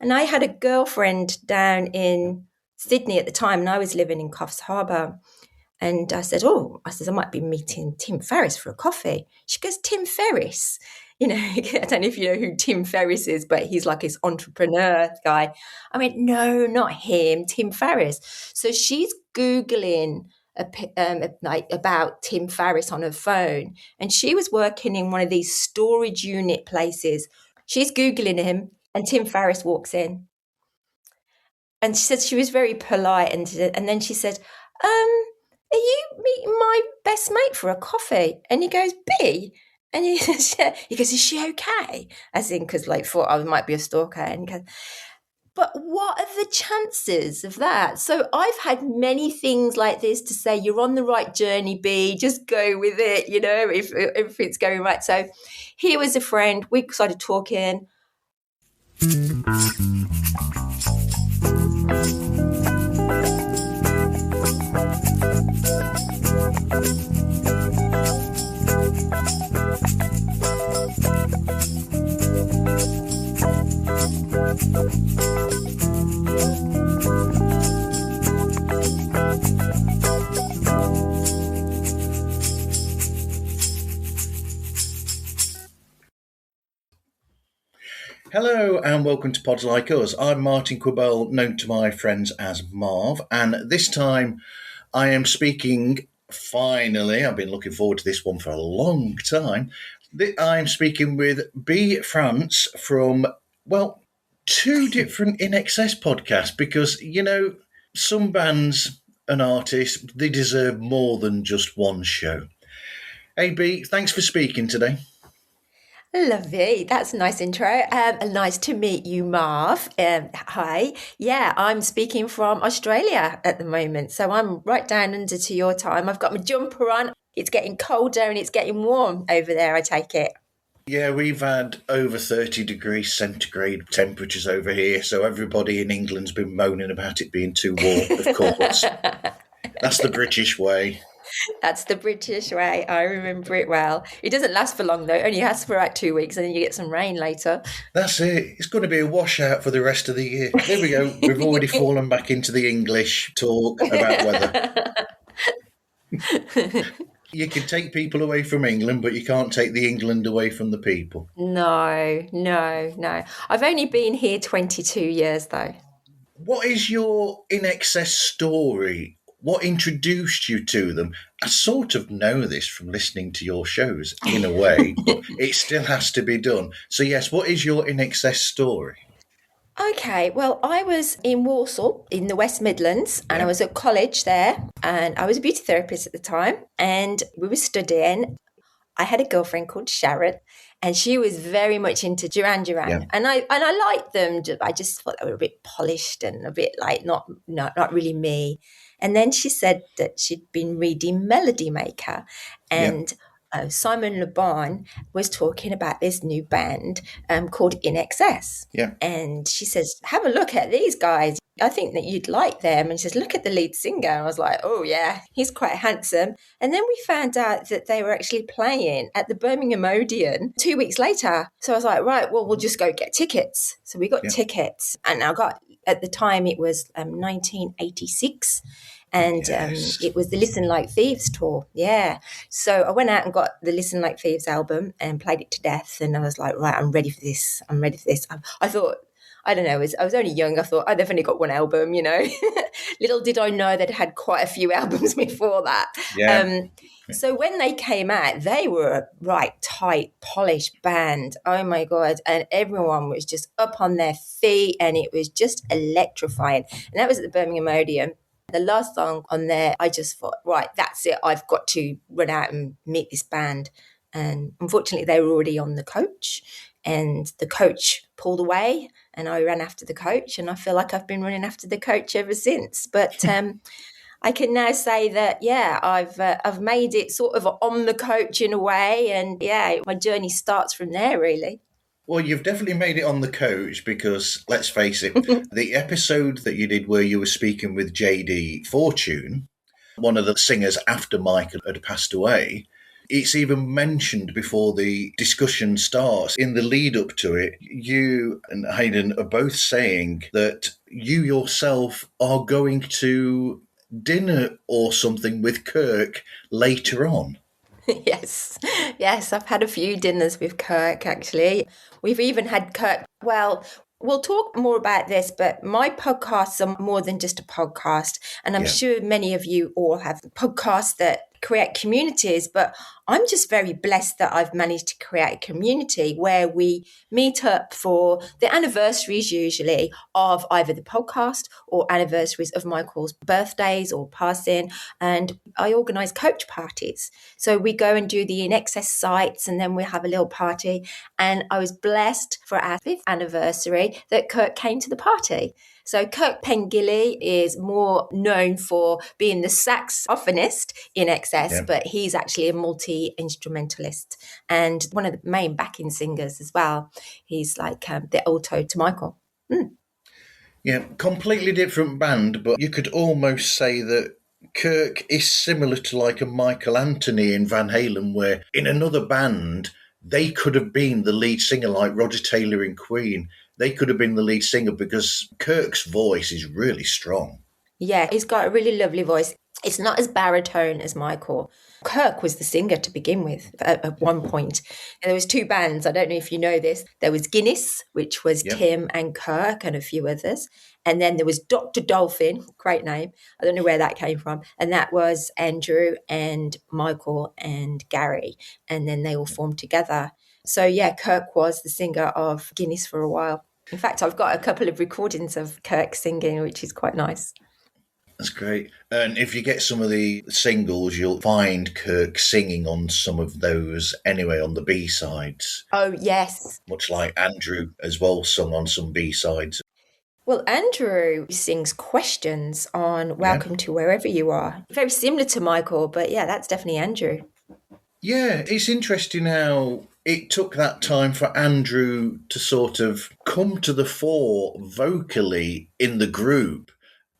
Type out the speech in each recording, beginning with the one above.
And I had a girlfriend down in Sydney at the time, and I was living in Coffs Harbour. And I said, I might be meeting Tim Farriss for a coffee. She goes, Tim Farriss? You know, I don't know if you know who Tim Farriss is, but he's like his entrepreneur guy. I went, no, not him, Tim Farriss. So she's Googling about Tim Farriss on her phone. And she was working in one of these storage unit places. She's Googling him, and Tim Farriss walks in. And she said she was very polite. And then she said, are you meeting my best mate for a coffee? And he goes, B? And he goes, is she okay? As in, because like, thought I might be a stalker. And he goes, but what are the chances of that? So I've had many things like this to say, you're on the right journey, B, just go with it, you know, if it's going right. So he was a friend. We started talking. Hello and welcome to Pods Like Us. I'm Martin Quibell, known to my friends as Marv, and this time I am speaking, finally, I've been looking forward to this one for a long time, I'm speaking with B. France from, well, two different INXS podcasts, because, you know, some bands and artists, they deserve more than just one show. Hey B, thanks for speaking today. Lovely. That's a nice intro. Nice to meet you, Marv. Hi. Yeah, I'm speaking from Australia at the moment. So I'm right down under to your time. I've got my jumper on. It's getting colder and it's getting warm over there, I take it. Yeah, we've had over 30 degrees centigrade temperatures over here. So everybody in England's been moaning about it being too warm, of course. That's the British way. That's the British way. I remember it well. It doesn't last for long, though. It only lasts for about 2 weeks, and then you get some rain later. That's it. It's going to be a washout for the rest of the year. There we go. We've already fallen back into the English talk about weather. You can take people away from England, but you can't take the England away from the people. No. I've only been here 22 years, though. What is your INXS story? What introduced you to them? I sort of know this from listening to your shows in a way, but it still has to be done. So yes, what is your INXS story? Okay, well, I was in Walsall in the West Midlands, and I was at college there, and I was a beauty therapist at the time, and we were studying. I had a girlfriend called Sharon, and she was very much into Duran Duran, and I liked them. I just thought they were a bit polished and a bit like not really me. And then she said that she'd been reading Melody Maker, and Simon Le Bon was talking about this new band called INXS. Yeah. And she says, have a look at these guys. I think that you'd like them. And she says, look at the lead singer. And I was like, oh, yeah, he's quite handsome. And then we found out that they were actually playing at the Birmingham Odeon 2 weeks later. So I was like, right, well, we'll just go get tickets. So we got tickets. And I got, at the time, it was 1986. And it was the Listen Like Thieves tour. Yeah. So I went out and got the Listen Like Thieves album and played it to death. And I was like, right, I'm ready for this. I thought, I don't know, I was only young. I thought, they've only got one album, you know. Little did I know they'd had quite a few albums before that. Yeah. So when they came out, they were a right tight, polished band. Oh, my God. And everyone was just up on their feet, and it was just electrifying. And that was at the Birmingham Odeon. The last song on there, I just thought, right, that's it. I've got to run out and meet this band. And unfortunately, they were already on the coach, and the coach pulled away, and I ran after the coach, and I feel like I've been running after the coach ever since. But I can now say that, I've made it sort of on the coach in a way, and my journey starts from there, really. Well, you've definitely made it on the coach because, let's face it, the episode that you did where you were speaking with JD Fortune, one of the singers after Michael had passed away, It's even mentioned before the discussion starts. In the lead up to it, you and Hayden are both saying that you yourself are going to dinner or something with Kirk later on. Yes, I've had a few dinners with Kirk actually. We've even had Kirk. Well, we'll talk more about this, but my podcasts are more than just a podcast. And I'm Yeah. sure many of you all have podcasts that create communities, but I'm just very blessed that I've managed to create a community where we meet up for the anniversaries usually of either the podcast or anniversaries of Michael's birthdays or passing. And I organise coach parties. So we go and do the INXS sites and then we have a little party. And I was blessed for our 5th anniversary that Kirk came to the party. So Kirk Pengilly is more known for being the saxophonist in INXS, but he's actually a multi-instrumentalist and one of the main backing singers as well. He's like the alto to Michael. Yeah, completely different band, but you could almost say that Kirk is similar to like a Michael Anthony in Van Halen, where in another band, they could have been the lead singer, like Roger Taylor in Queen. They could have been the lead singer because Kirk's voice is really strong. Yeah, he's got a really lovely voice. It's not as baritone as Michael. Kirk was the singer to begin with at one point. And there was 2 bands. I don't know if you know this. There was Guinness, which was Yep. Tim and Kirk and a few others. And then there was Dr. Dolphin, great name. I don't know where that came from. And that was Andrew and Michael and Gary. And then they all formed together. So yeah, Kirk was the singer of Guinness for a while. In fact, I've got a couple of recordings of Kirk singing, which is quite nice. That's great. And if you get some of the singles, you'll find Kirk singing on some of those anyway on the B-sides. Oh, yes. Much like Andrew as well sung on some B-sides. Well, Andrew sings questions on Welcome to Wherever You Are. Very similar to Michael, but yeah, that's definitely Andrew. Yeah, it's interesting how it took that time for Andrew to sort of come to the fore vocally in the group.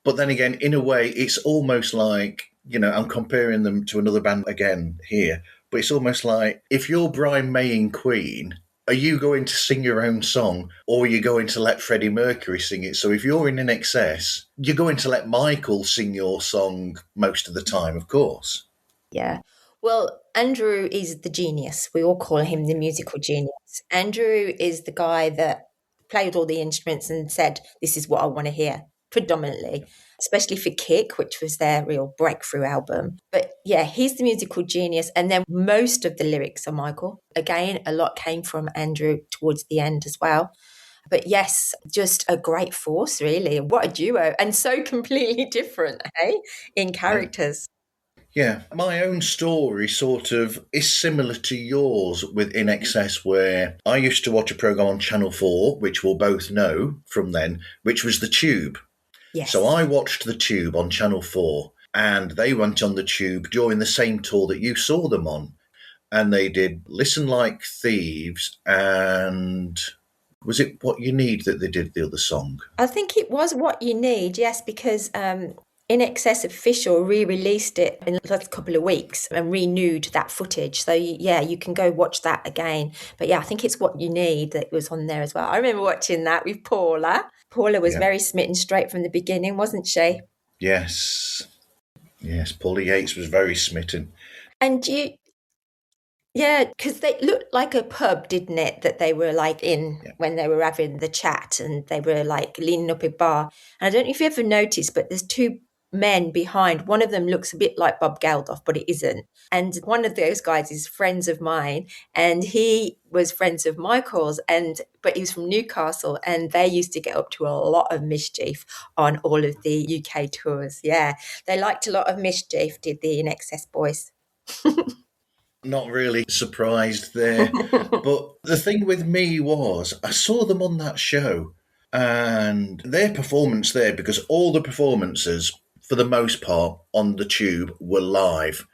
But then again, in a way, it's almost like, I'm comparing them to another band again here, but it's almost like if you're Brian May in Queen, are you going to sing your own song or are you going to let Freddie Mercury sing it? So if you're in INXS, you're going to let Michael sing your song most of the time, of course. Yeah. Well, Andrew is the genius. We all call him the musical genius. Andrew is the guy that played all the instruments and said, this is what I want to hear, predominantly, especially for Kick, which was their real breakthrough album. But yeah, he's the musical genius. And then most of the lyrics are Michael. Again, a lot came from Andrew towards the end as well. But yes, just a great force, really. What a duo. And so completely different, hey, in characters. Yeah, my own story sort of is similar to yours with INXS, where I used to watch a program on Channel 4, which we'll both know from then, which was The Tube. Yes. So I watched The Tube on Channel 4, and they went on The Tube during the same tour that you saw them on. And they did Listen Like Thieves, and was it What You Need that they did the other song? I think it was What You Need, yes, because INXS Official re-released it in the last couple of weeks and renewed that footage. So yeah, you can go watch that again. But yeah, I think it's What You Need that was on there as well. I remember watching that with Paula. Paula was very smitten straight from the beginning, wasn't she? Yes. Yes, Paula Yates was very smitten. And yeah, because they looked like a pub, didn't it, that they were like in when they were having the chat and they were like leaning up a bar. And I don't know if you ever noticed, but there's 2 men behind. One of them looks a bit like Bob Geldof, but it isn't. And one of those guys is friends of mine, and he was friends of Michael's, but he was from Newcastle, and they used to get up to a lot of mischief on all of the UK tours. Yeah, they liked a lot of mischief, did the INXS boys. Not really surprised there. But the thing with me was I saw them on that show and their performance there, because all the performances, for the most part, on the Tube were live.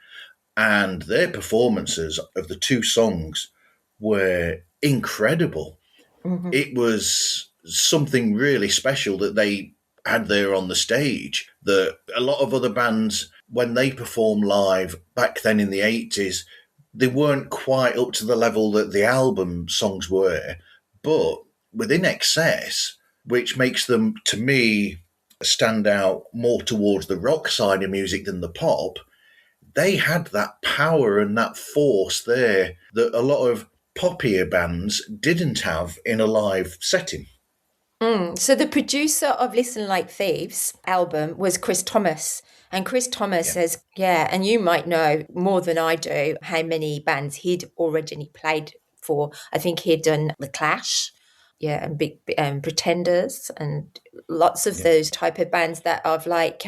And their performances of the 2 songs were incredible. Mm-hmm. It was something really special that they had there on the stage, that a lot of other bands, when they perform live back then in the 80s, they weren't quite up to the level that the album songs were, but with INXS, which makes them, to me, stand out more towards the rock side of music than the pop, they had that power and that force there that a lot of poppier bands didn't have in a live setting. So the producer of Listen Like Thieves album was Chris Thomas. And Chris Thomas Yeah. says, yeah, and you might know more than I do how many bands he'd originally played for. I think he'd done The Clash, yeah, and Big Pretenders, and lots of Yeah. those type of bands that of like,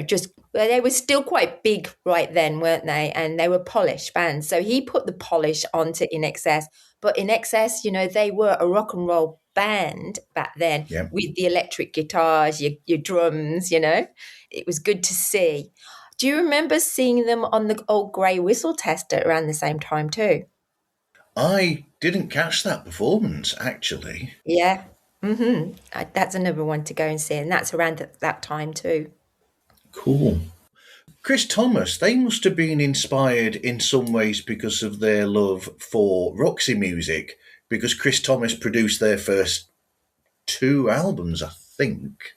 just well, they were still quite big right then, weren't they? And they were polished bands. So he put the polish onto INXS. But INXS, they were a rock and roll band back then Yeah. with the electric guitars, your drums, It was good to see. Do you remember seeing them on the old grey whistle tester around the same time too? I didn't catch that performance, actually. Yeah. That's another one to go and see, and that's around that time too. Cool. Chris Thomas, they must have been inspired in some ways because of their love for Roxy music, because Chris Thomas produced their first two albums, I think.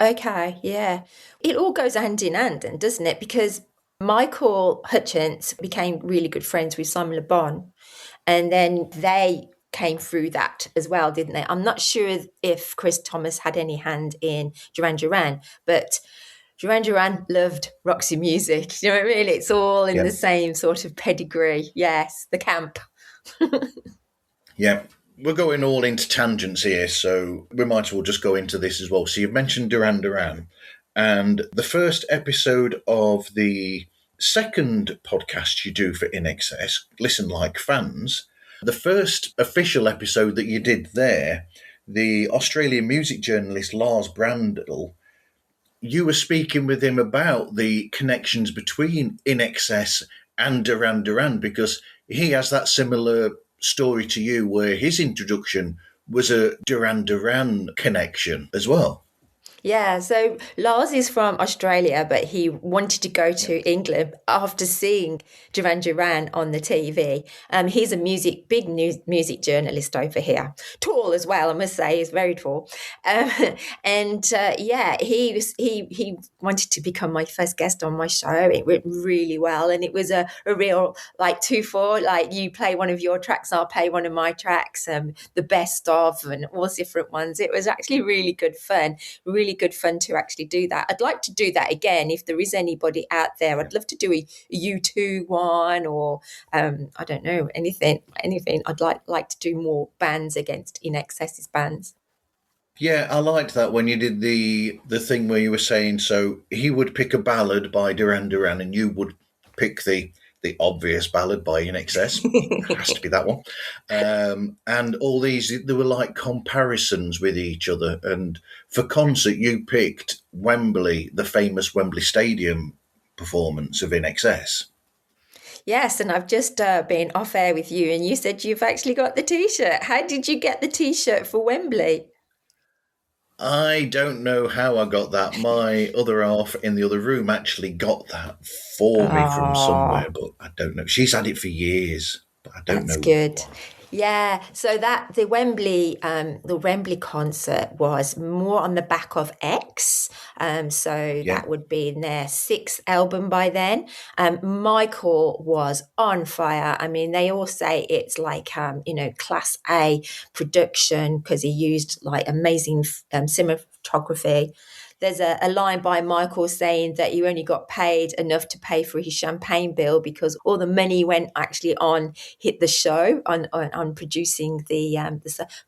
Okay, yeah. It all goes hand in hand, then, doesn't it? Because Michael Hutchence became really good friends with Simon Le Bon, and then they came through that as well, didn't they? I'm not sure if Chris Thomas had any hand in Duran Duran, but Duran Duran loved Roxy music. You know what I mean? It's all in Yeah. the same sort of pedigree. Yes, the camp. Yeah. We're going all into tangents here, so we might as well just go into this as well. So you've mentioned Duran Duran, and the first episode of the second podcast you do for INXS, Listen Like Fans, the first official episode that you did there, the Australian music journalist Lars Brandl, you were speaking with him about the connections between INXS and Duran Duran, because he has that similar story to you where his introduction was a Duran Duran connection as well. Yeah, so Lars is from Australia, but he wanted to go to England after seeing Duran Duran on the TV. He's a big music journalist over here, tall as well. I must say, he's very tall. Um, and he wanted to become my first guest on my show. It went really well, and it was a real like 2-4. Like you play one of your tracks, I'll play one of my tracks. The best of and all different ones. It was actually really good fun. Really good fun to actually do that. I'd like to do that again if there is anybody out there. I'd love to do a U2 one or I don't know, anything. I'd like to do more bands against INXS's bands. Yeah, I liked that when you did the thing where you were saying, so he would pick a ballad by Duran Duran and you would pick the obvious ballad by INXS. Has to be that one. And all these, there were like comparisons with each other. And for concert, you picked Wembley, the famous Wembley Stadium performance of INXS. Yes, and I've just been off air with you and you said you've actually got the T-shirt. How did you get the T-shirt for Wembley? I don't know how I got that. My other half in the other room actually got that for me from somewhere, but I don't know. She's had it for years, but I don't That's know good. why. Yeah, so that the Wembley concert was more on the back of X. So Yeah, that would be in their sixth album by then. Michael was on fire. I mean, they all say it's like class A production because he used like amazing cinematography. There's a line by Michael saying that he only got paid enough to pay for his champagne bill because all the money went actually on hit the show on producing the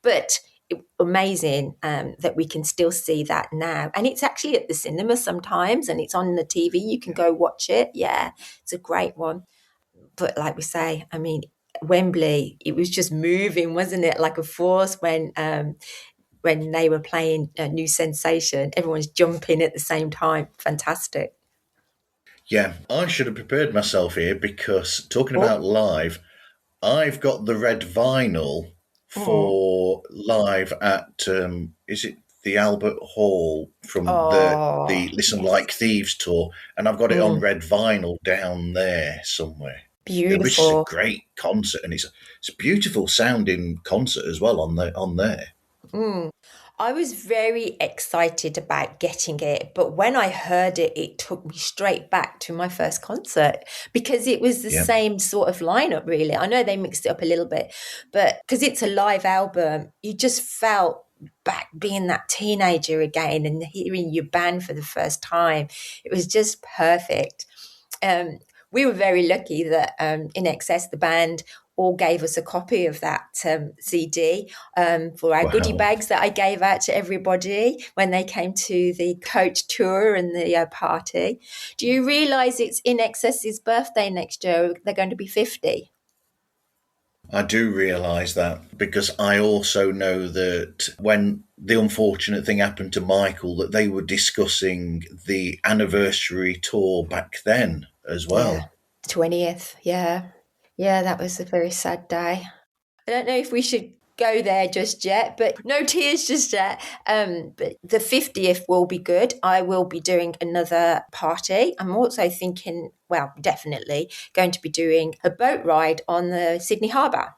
but amazing that we can still see that now, and it's actually at the cinema sometimes, and it's on the TV. You can go watch it. Yeah, it's a great one. But like we say, I mean, Wembley, it was just moving, wasn't it? Like a force when they were playing a New Sensation, everyone's jumping at the same time. Fantastic. yeah. I should have prepared myself here because talking Oh, about live, I've got the red vinyl oh, for live at is it the Albert Hall from the oh, Listen yes. Like Thieves tour, and I've got it on Mm. red vinyl down there somewhere. which is a Beautiful. great concert, and it's a beautiful sounding concert as well on there. I was very excited about getting it, but when I heard it, it took me straight back to my first concert because it was the Yeah. same sort of lineup, really. I know they mixed it up a little bit, but because it's a live album, you just felt back being that teenager again and hearing your band for the first time. It was just perfect. We were very lucky that INXS, the band, all gave us a copy of that CD for our goodie Wow. bags that I gave out to everybody when they came to the coach tour and the party. Do you realise it's INXS's birthday next year? They're going to be 50. I do realise that because I also know that when the unfortunate thing happened to Michael, that they were discussing the anniversary tour back then as Yeah, well. 20th. Yeah. Yeah, that was a very sad day. I don't know if we should go there just yet, but no tears just yet. But the 50th will be good. I will be doing another party. I'm also thinking, well, definitely going to be doing a boat ride on the Sydney Harbour.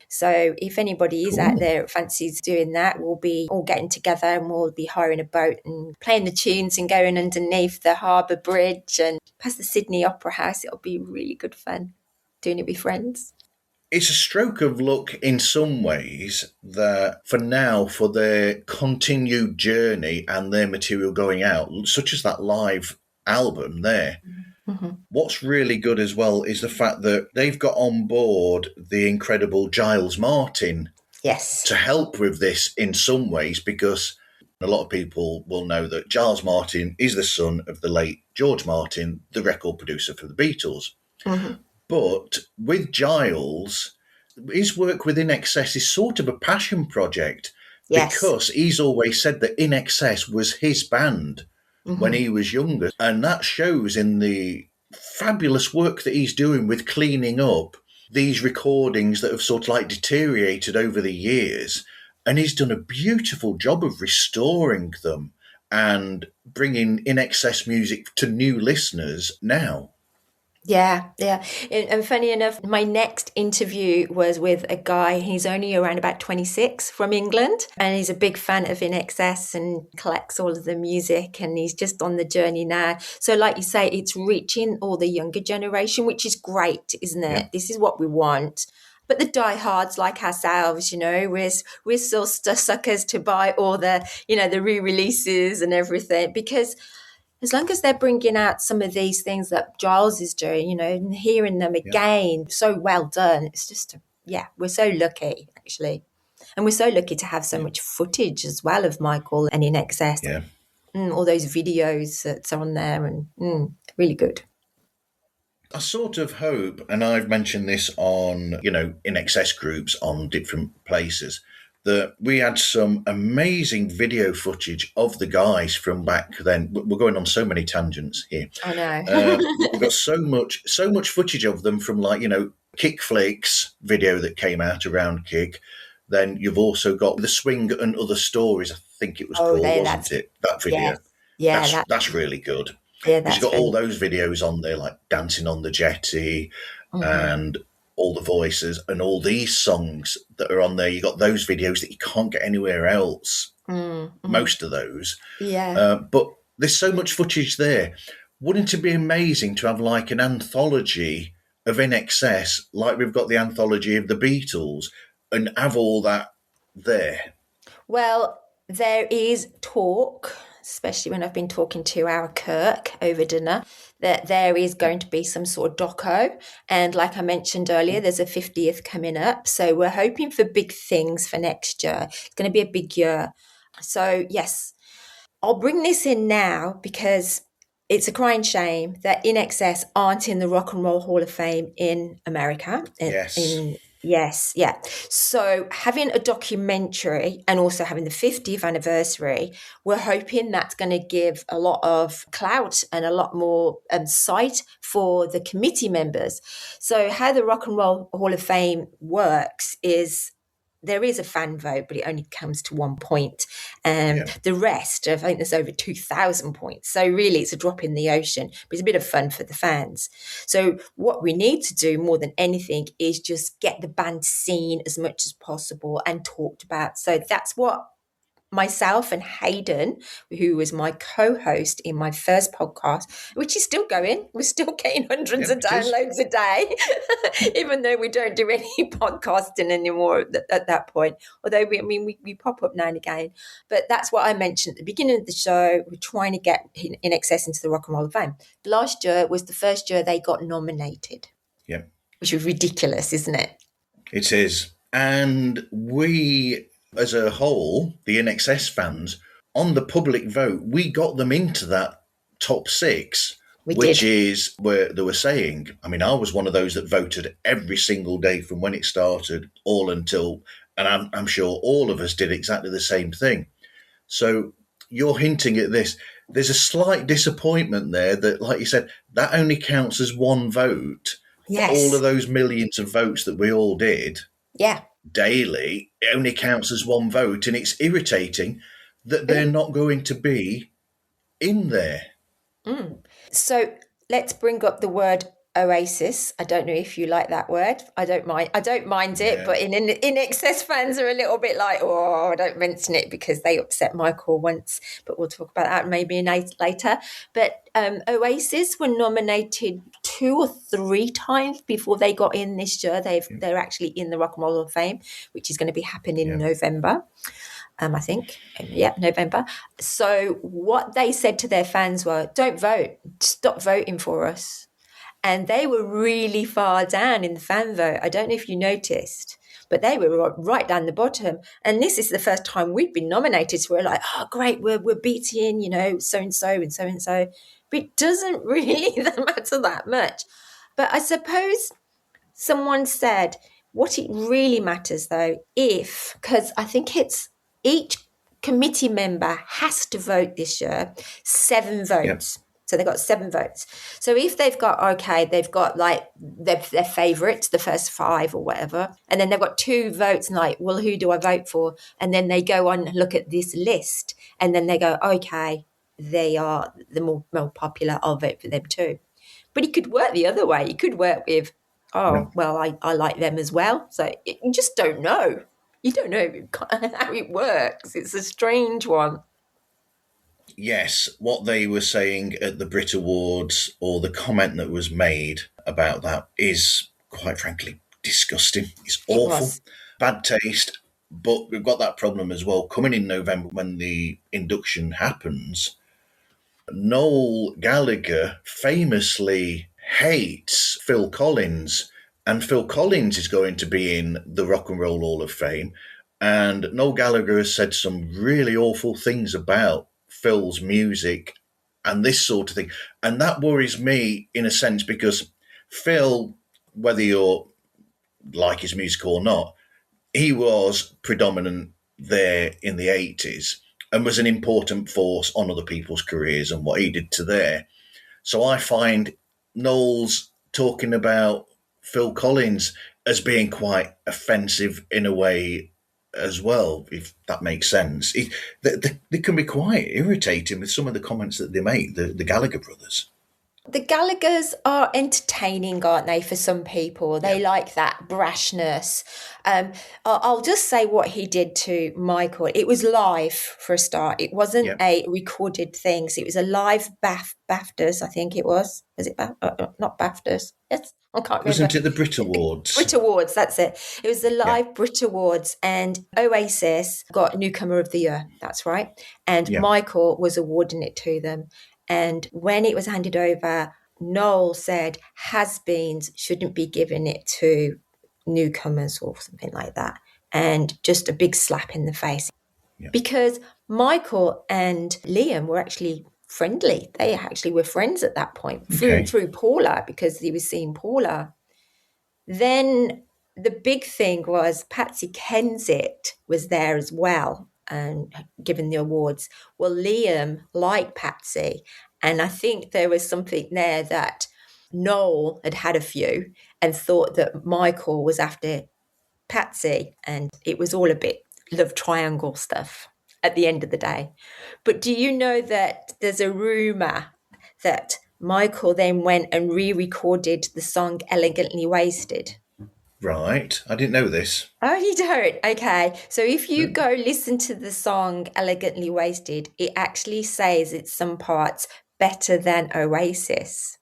So if anybody is out Cool. there that fancies doing that, we'll be all getting together and we'll be hiring a boat and playing the tunes and going underneath the harbour bridge and past the Sydney Opera House. It'll be really good fun doing it with friends. It's a stroke of luck in some ways that for now, for their continued journey and their material going out, such as that live album there, Mm-hmm. what's really good as well is the fact that they've got on board the incredible Giles Martin Yes. to help with this in some ways, because a lot of people will know that Giles Martin is the son of the late George Martin, the record producer for the Beatles. Mm-hmm. But with Giles, his work with INXS is sort of a passion project Yes. because he's always said that INXS was his band when Mm-hmm. he was younger. And that shows in the fabulous work that he's doing with cleaning up these recordings that have sort of like deteriorated over the years. And he's done a beautiful job of restoring them and bringing INXS music to new listeners now. Yeah, yeah. And funny enough, my next interview was with a guy, he's only around about 26 from England, and he's a big fan of INXS and collects all of the music, and he's just on the journey now. So like you say, it's reaching all the younger generation, which is great, isn't Yeah. it? This is what we want. But the diehards like ourselves, we're still suckers to buy all the re-releases and everything, because as long as they're bringing out some of these things that Giles is doing, and hearing them Yeah. again, so well done. It's just, yeah, we're so lucky, actually. And we're so lucky to have so much footage as well of Michael and INXS. Yeah. All those videos that's on there and really good. I sort of hope, and I've mentioned this on, INXS groups on different places, that we had some amazing video footage of the guys from back then. We're going on so many tangents here. I know. We've got so much footage of them from Kick Flakes video that came out around Kick. Then you've also got the Swing and Other Stories, I think it was called, wasn't it? That video. Yeah, That's really good. yeah, Because that's you've got all really, those videos on there, like Dancing on the Jetty Mhm. and All the Voices and all these songs that are on there. You got those videos that you can't get anywhere else, most of those. Yeah. But there's so much footage there. Wouldn't it be amazing to have like an anthology of INXS, like we've got the anthology of the Beatles, and have all that there? Well, there is talk, especially when I've been talking to our Kirk over dinner, that there is going to be some sort of doco. And like I mentioned earlier, there's a 50th coming up. So we're hoping for big things for next year. It's going to be a big year. So, yes, I'll bring this in now because it's a crying shame that INXS aren't in the Rock and Roll Hall of Fame in America. Yes. Yes, yeah. So having a documentary and also having the 50th anniversary, we're hoping that's going to give a lot of clout and a lot more sight for the committee members. So how the Rock and Roll Hall of Fame works is there is a fan vote, but it only comes to 1 point. The rest, I think there's over 2,000 points. So really it's a drop in the ocean, but it's a bit of fun for the fans. So what we need to do more than anything is just get the band seen as much as possible and talked about. So that's what myself and Hayden, who was my co-host in my first podcast, which is still going. We're still getting hundreds of downloads a day, even though we don't do any podcasting anymore at that point. Although we pop up now and again. But that's what I mentioned at the beginning of the show. We're trying to get INXS into the Rock and Roll of Fame. Last year was the first year they got nominated. Yeah. Which was ridiculous, isn't it? It is. And we, as a whole, the INXS fans, on the public vote, we got them into that top 6, which is where they were saying, I mean, I was one of those that voted every single day from when it started all until, and I'm sure all of us did exactly the same thing. So you're hinting at this. There's a slight disappointment there that, like you said, that only counts as one vote. Yes. For all of those millions of votes that we all did. Yeah. Daily, it only counts as one vote, and it's irritating that they're not going to be in there. So let's bring up the word Oasis. I don't know if you like that word. I don't mind it, but INXS fans are a little bit like, oh, don't mention it because they upset Michael once. But we'll talk about that maybe later. But Oasis were nominated 2 or 3 times before they got in this year. They're actually in the Rock and Roll of Fame, which is going to be happening in November. I think. November. So what they said to their fans were, don't vote. Stop voting for us. And they were really far down in the fan vote. I don't know if you noticed, but they were right down the bottom. And this is the first time we've been nominated. So we're like, oh, great, we're beating, so-and-so and so-and-so. But it doesn't really matter that much. But I suppose someone said what it really matters, though, because I think it's each committee member has to vote this year 7 votes. Yep. So they've got 7 votes. So if they've got like their favourites, the first 5 or whatever, and then they've got 2 votes and like, well, who do I vote for? And then they go on and look at this list and then they go, okay, they are the more popular, I'll vote for them too. But it could work the other way. You could work with, well, I like them as well. So you just don't know. You don't know how it works. It's a strange one. Yes, what they were saying at the Brit Awards, or the comment that was made about that, is quite frankly disgusting. It's awful. Bad taste. But we've got that problem as well. Coming in November when the induction happens, Noel Gallagher famously hates Phil Collins, and Phil Collins is going to be in the Rock and Roll Hall of Fame. And Noel Gallagher has said some really awful things about Phil's music and this sort of thing. And that worries me in a sense because Phil, whether you like his music or not, he was predominant there in the 80s and was an important force on other people's careers and what he did to there. So I find Noel's talking about Phil Collins as being quite offensive in a way as well, if that makes sense. They can be quite irritating with some of the comments that they make, the Gallagher brothers. The Gallaghers are entertaining, aren't they, for some people? They like that brashness. I'll just say what he did to Michael. It was live for a start. It wasn't a recorded thing. So it was a live BAFTAs, I think it was. Was it not BAFTAs? Yes, I can't remember. Wasn't it the Brit Awards? Brit Awards, that's it. It was the live Brit Awards, and Oasis got Newcomer of the Year. That's right. And Michael was awarding it to them. And when it was handed over, Noel said has-beens shouldn't be giving it to newcomers or something like that. And just a big slap in the face. Yeah. Because Michael and Liam were actually friendly. They actually were friends at that point through Paula, because he was seeing Paula. Then the big thing was Patsy Kensit was there as well and given the awards. Well, Liam liked Patsy, and I think there was something there that Noel had a few and thought that Michael was after Patsy, and it was all a bit love triangle stuff at the end of the day. But do you know that there's a rumour that Michael then went and re-recorded the song Elegantly Wasted? Right. I didn't know this. Oh, you don't? Okay. So if you go listen to the song Elegantly Wasted, it actually says it's some parts better than Oasis.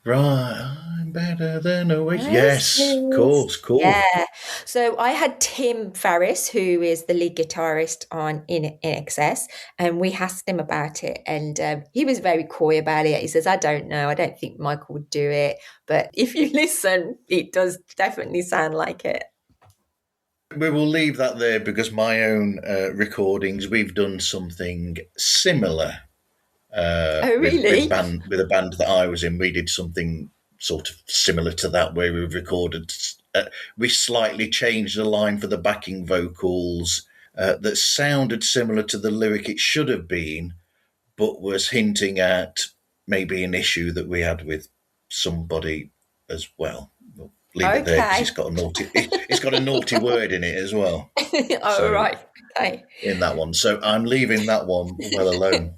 Right. I'm better than always. Yes. Of Oasis. course. Cool. Yeah. So I had Tim Farriss, who is the lead guitarist on INXS, and we asked him about it, and he was very coy about it. He says, "I don't know. I don't think Michael would do it, but if you listen, it does definitely sound like it." We will leave that there because my own recordings, we've done something similar. Oh, really? With a band that I was in, we did something sort of similar to that where we recorded. We slightly changed the line for the backing vocals that sounded similar to the lyric it should have been, but was hinting at maybe an issue that we had with somebody as well. We'll leave it there because it's got a naughty word in it as well. Oh, So, right. Okay. in that one. So I'm leaving that one well alone.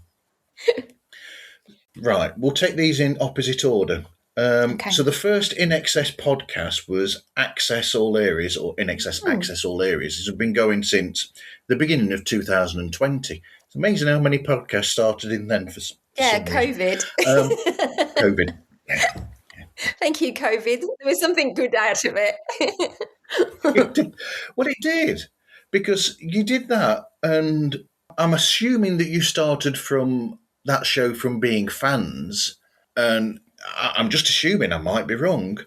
Right, we'll take these in opposite order. Okay. So the first INXS podcast was Access All Areas, or INXS Access All Areas. It's been going since the beginning of 2020. It's amazing how many podcasts started in then for Yeah, some reason. COVID. COVID. Yeah. Thank you, COVID. There was something good out of it. Well, it did, because you did that, and I'm assuming that you started from that show from being fans, and I'm just assuming, I might be wrong.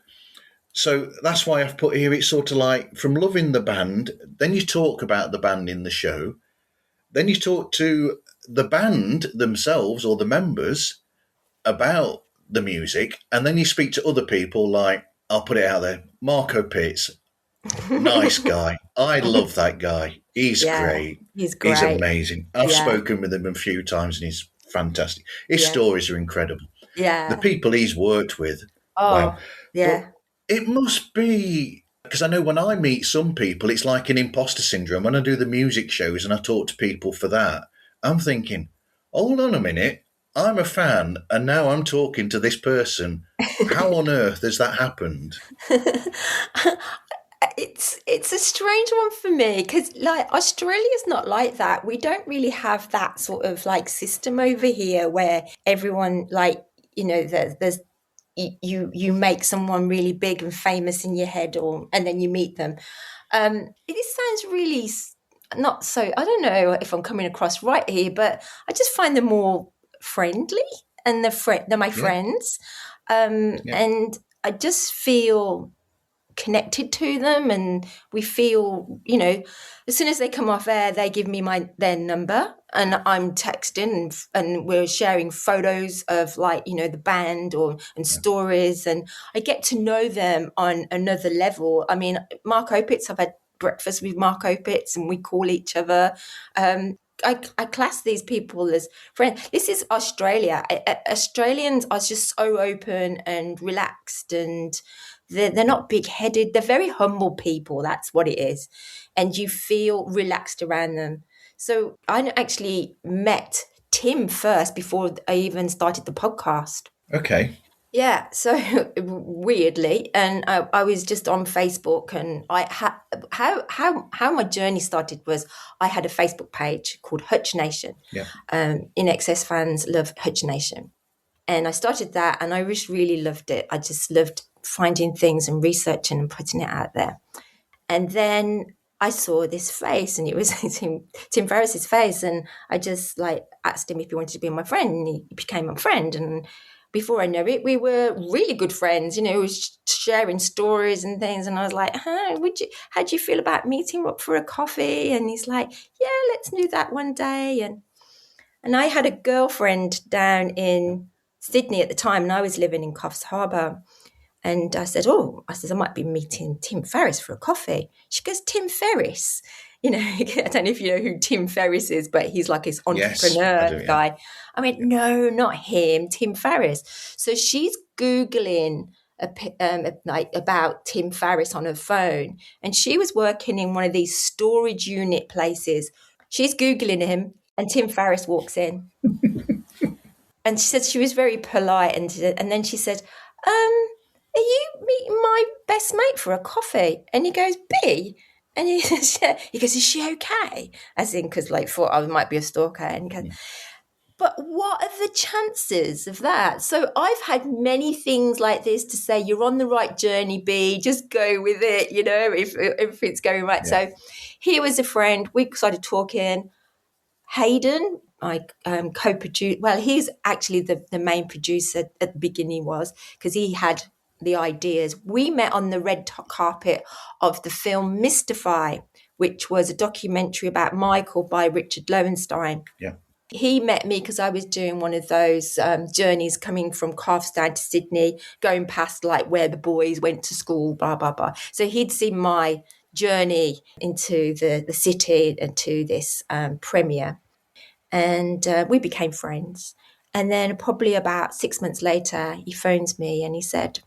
So that's why I've put here, it's sort of like from loving the band, then you talk about the band in the show, then you talk to the band themselves or the members about the music, and then you speak to other people like, I'll put it out there, Marco Pitts, nice guy. I love that guy. He's great. He's great. He's amazing. I've spoken with him a few times and he's fantastic. His stories are incredible. Yeah. The people he's worked with. Oh, wow. yeah. But it must be, because I know when I meet some people, it's like an imposter syndrome. When I do the music shows and I talk to people for that, I'm thinking, hold on a minute. I'm a fan and now I'm talking to this person. How on earth has that happened? It's a strange one for me because like Australia's not like that. We don't really have that sort of like system over here where everyone like, you know, there's you make someone really big and famous in your head and then you meet them. It sounds really not so, I don't know if I'm coming across right here, but I just find them more friendly and they're my friends. And I just feel connected to them, and we feel, you know, as soon as they come off air, they give me their number and I'm texting and we're sharing photos of like, you know, the band and stories, and I get to know them on another level. I mean, Mark Opitz, I've had breakfast with Mark Opitz and we call each other. I class these people as friends. This is Australia. Australians are just so open and relaxed, and they're not big-headed. They're very humble people. That's what it is. And you feel relaxed around them. So I actually met Tim first before I even started the podcast. Okay. Yeah, so weirdly, and I was just on Facebook, and how my journey started was I had a Facebook page called Hutch Nation. Yeah. INXS fans love Hutch Nation, and I started that, and I just really loved it. I just loved finding things and researching and putting it out there. And then I saw this face, and it was Tim Farriss's face, and I just like asked him if he wanted to be my friend, and he became my friend. And before I know it, we were really good friends. You know, we were sharing stories and things. And I was like, how do you feel about meeting up for a coffee? And he's like, yeah, let's do that one day. And I had a girlfriend down in Sydney at the time, and I was living in Coffs Harbour. And I said, I might be meeting Tim Farriss for a coffee. She goes, Tim Farriss? You know, I don't know if you know who Tim Farriss is, but he's like his entrepreneur guy. I went, no, not him, Tim Farriss. So she's Googling like about Tim Farriss on her phone, and she was working in one of these storage unit places. She's Googling him, and Tim Farriss walks in. And she said she was very polite, and then she said, "Are you meeting my best mate for a coffee?" And he goes, "B," and he says, yeah. He goes, "Is she okay?" As in, because like thought I might be a stalker, and he goes, "But what are the chances of that?" So I've had many things like this to say, "You're on the right journey, B. Just go with it, if it's going right." Yeah. So he was a friend. We started talking. Hayden, I co-produced. Well, he's actually the main producer at the beginning, was because he had the ideas. We met on the red carpet of the film Mystify, which was a documentary about Michael by Richard Lowenstein. Yeah. He met me because I was doing one of those journeys coming from Calfstown to Sydney, going past like where the boys went to school, blah, blah, blah. So he'd seen my journey into the city and to this premiere. And we became friends. And then probably about 6 months later, he phones me and he said,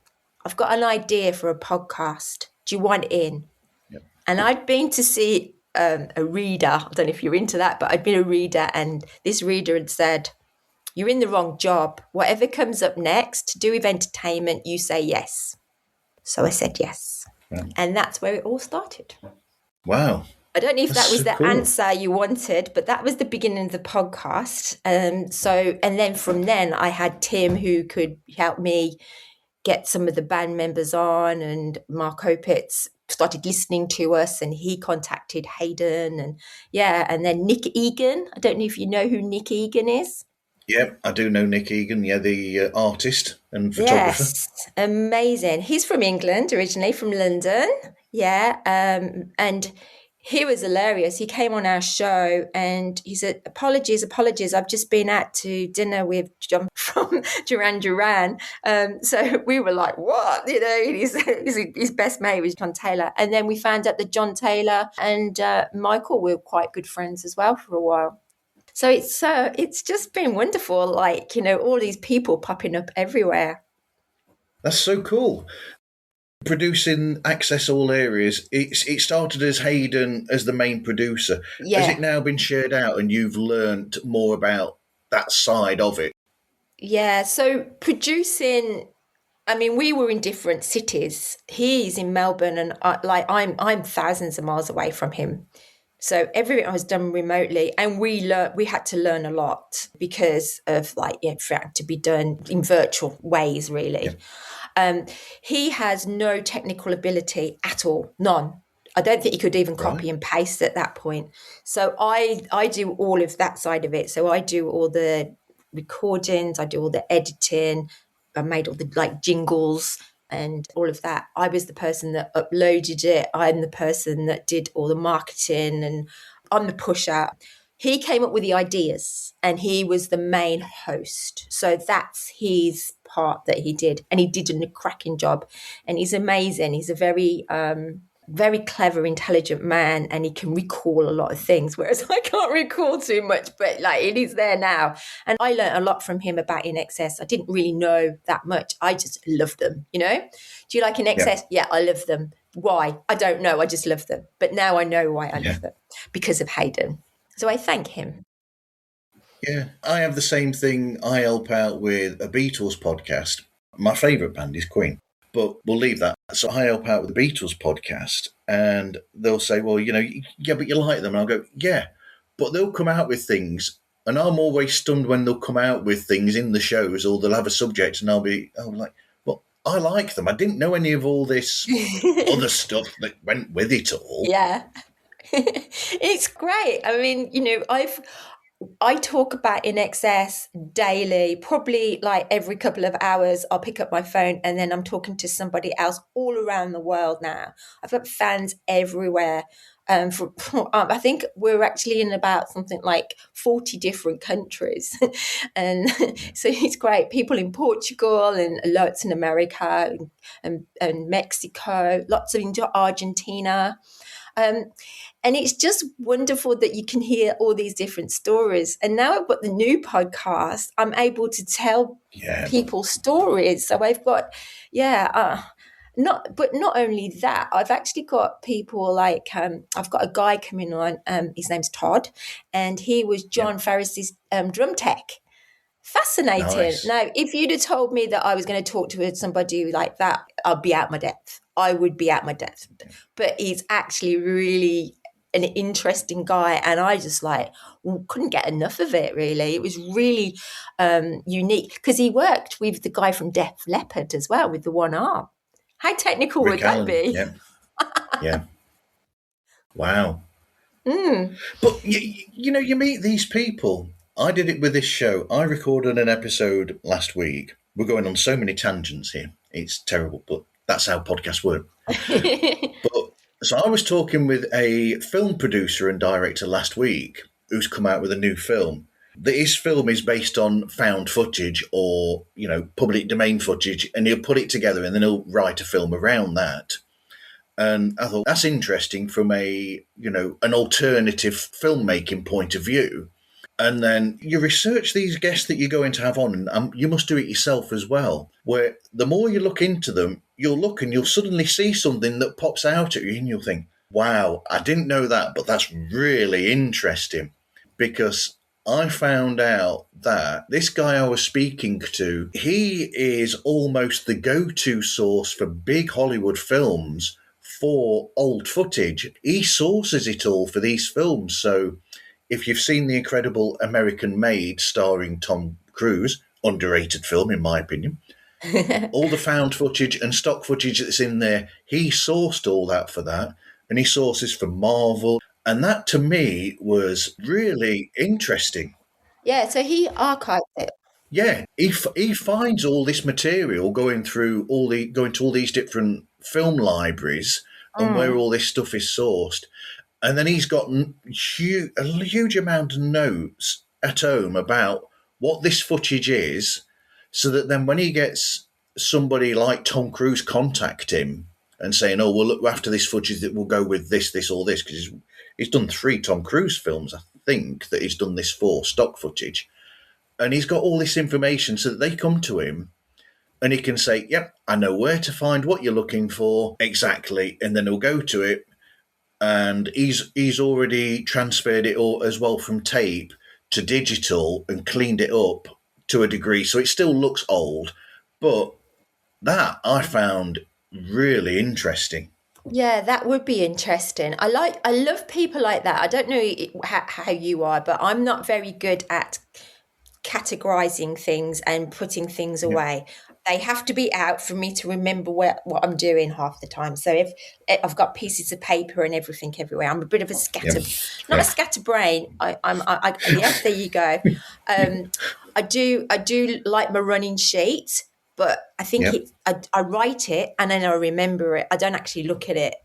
"I've got an idea for a podcast. Do you want in?" Yep. And I'd been to see a reader. I don't know if you're into that, but I'd been a reader. And this reader had said, "You're in the wrong job. Whatever comes up next to do with entertainment, you say yes." So I said yes. Right. And that's where it all started. Wow. I don't know if that was the answer you wanted, but that was the beginning of the podcast. And then from then I had Tim, who could help me get some of the band members on, and Mark Opitz started listening to us, and he contacted Hayden, and then Nick Egan. I don't know if you know who Nick Egan is. Yeah, I do know Nick Egan, the artist and photographer. Yes, amazing. He's from England, originally from London. Yeah, and he was hilarious. He came on our show and he said, apologies, I've just been out to dinner with John from Duran Duran. So we were like, what? His best mate was John Taylor. And then we found out that John Taylor and Michael were quite good friends as well for a while. So it's just been wonderful, like, all these people popping up everywhere. That's so cool. Producing Access All Areas, it started as Hayden as the main producer. Yeah. Has it now been shared out and you've learnt more about that side of it? Yeah, so producing, I mean, we were in different cities. He's in Melbourne and I'm thousands of miles away from him. So everything was done remotely, and we had to learn a lot because of for it to be done in virtual ways, really. Yeah. He has no technical ability at all, none. I don't think he could even copy and paste at that point. So I do all of that side of it. So I do all the recordings, I do all the editing, I made all the jingles and all of that. I was the person that uploaded it. I'm the person that did all the marketing, and I'm the pusher. He came up with the ideas and he was the main host. So that's his part that he did. And he did a cracking job. And he's amazing. He's a very, very clever, intelligent man, and he can recall a lot of things, whereas I can't recall too much, but it is there now. And I learned a lot from him about INXS. I didn't really know that much. I just love them, Do you like INXS? Yeah, I love them. Why? I don't know. I just love them. But now I know why I love them, because of Hayden. So I thank him. Yeah, I have the same thing. I help out with a Beatles podcast. My favourite band is Queen. But we'll leave that. So I help out with the Beatles podcast, and they'll say, well, yeah, but you like them. And I'll go, yeah, but they'll come out with things. And I'm always stunned when they'll come out with things in the shows, or they'll have a subject and I'll be like, well, I like them. I didn't know any of all this other stuff that went with it all. Yeah. It's great. I mean, I talk about INXS daily, probably every couple of hours. I'll pick up my phone and then I'm talking to somebody else all around the world now. I've got fans everywhere. I think we're actually in about something like 40 different countries. And so it's great. People in Portugal and lots in America and Mexico, lots of into Argentina. And it's just wonderful that you can hear all these different stories. And now I've got the new podcast, I'm able to tell people stories. So I've got, not only that, I've actually got people like, I've got a guy coming on, his name's Todd, and he was John Farriss's drum tech. Fascinating. Nice. Now, if you'd have told me that I was going to talk to somebody like that, I'd be out my depth. I would be out my depth. But he's actually really an interesting guy, and I just couldn't get enough of it, really. It was really unique because he worked with the guy from Def Leppard as well, with the one arm. How technical Rick would Allen. that be? Yeah. Wow. Mm. But, you meet these people. I did it with this show. I recorded an episode last week. We're going on so many tangents here. It's terrible, but that's how podcasts work. So I was talking with a film producer and director last week who's come out with a new film. His film is based on found footage or, public domain footage, and he'll put it together and then he'll write a film around that. And I thought that's interesting from an alternative filmmaking point of view. And then you research these guests that you're going to have on, and you must do it yourself as well, where the more you look into them, you'll look and you'll suddenly see something that pops out at you and you'll think, wow, I didn't know that, but that's really interesting. Because I found out that this guy I was speaking to, he is almost the go-to source for big Hollywood films for old footage. He sources it all for these films. So if you've seen The Incredible American Maid starring Tom Cruise, underrated film in my opinion, all the found footage and stock footage that's in there, he sourced all that for that. And he sources for Marvel. And that to me was really interesting. Yeah, so he archived it. Yeah, he finds all this material going to all these different film libraries and where all this stuff is sourced. And then he's got a huge amount of notes at home about what this footage is, so that then when he gets somebody like Tom Cruise contact him and saying, oh, we'll look after this footage that will go with this, or this, because he's done 3 Tom Cruise films, I think, that he's done this for, stock footage. And he's got all this information so that they come to him and he can say, yep, I know where to find what you're looking for exactly. And then he'll go to it. And he's already transferred it all as well from tape to digital and cleaned it up to a degree. So it still looks old, but that I found really interesting. Yeah, that would be interesting. I love people like that. I don't know how you are, but I'm not very good at categorizing things and putting things away. They have to be out for me to remember what I'm doing half the time. So if I've got pieces of paper and everything everywhere, I'm a bit of a a scatterbrain. Yes, there you go. I do like my running sheet, but I think I write it and then I remember it. I don't actually look at it.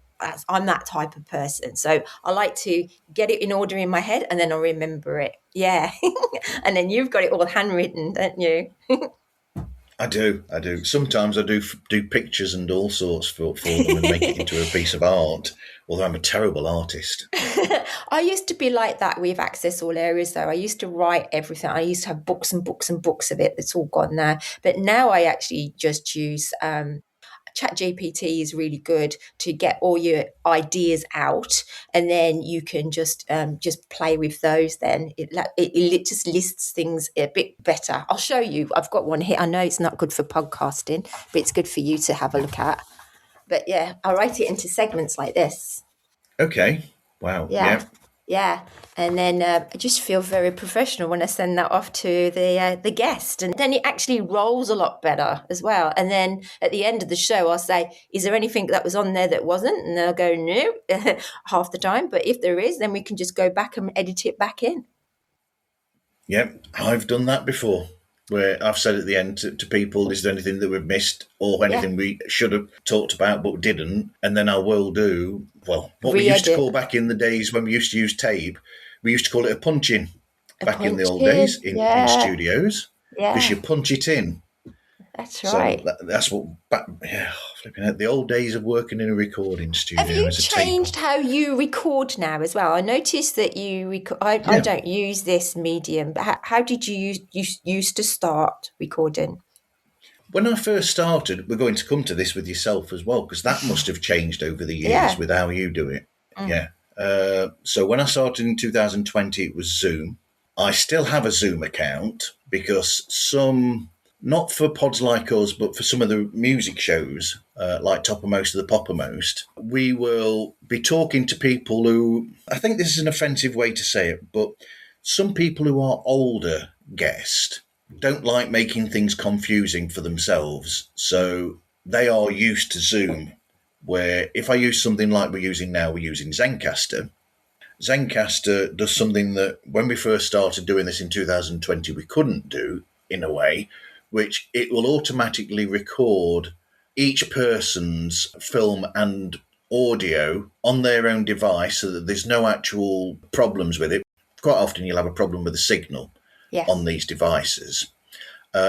I'm that type of person. So I like to get it in order in my head and then I remember it. Yeah. And then you've got it all handwritten, don't you? I do. Sometimes I do pictures and all sorts for them and make it into a piece of art, although I'm a terrible artist. I used to be like that with Access All Areas, though. I used to write everything. I used to have books and books and books of it. That's all gone now. But now I actually just use ChatGPT is really good to get all your ideas out, and then you can just play with those. Then it just lists things a bit better. I'll show you. I've got one here. I know it's not good for podcasting, but it's good for you to have a look at. But yeah, I write it into segments like this. Okay. Wow. Yeah. And then I just feel very professional when I send that off to the guest. And then it actually rolls a lot better as well. And then at the end of the show, I'll say, is there anything that was on there that wasn't? And they'll go, no, half the time. But if there is, then we can just go back and edit it back in. Yep, I've done that before, where I've said at the end to people, is there anything that we've missed or anything we should have talked about but didn't? And then I will do, what we used to call back in the days when we used to use tape, we used to call it a punch-in in the old days in studios, because you punch it in. That's So right. that's what, flipping out the old days of working in a recording Have studio you as a tape. changed how you record now as well? I noticed that you record. I Yeah. don't use this medium, but how did you used to start recording? When I first started, we're going to come to this with yourself as well, because that must have changed over the years Yeah. with how you do it. Mm. Yeah. So when I started in 2020, it was Zoom. I still have a Zoom account because not for pods like us, but for some of the music shows, like Toppermost of the Poppermost, we will be talking to people who, I think this is an offensive way to say it, but some people who are older guests don't like making things confusing for themselves. So they are used to Zoom, where if I use something like we're using now, we're using Zencaster. Zencaster does something that when we first started doing this in 2020, we couldn't do in a way, which it will automatically record each person's film and audio on their own device so that there's no actual problems with it. Quite often you'll have a problem with the signal on Yes. these devices.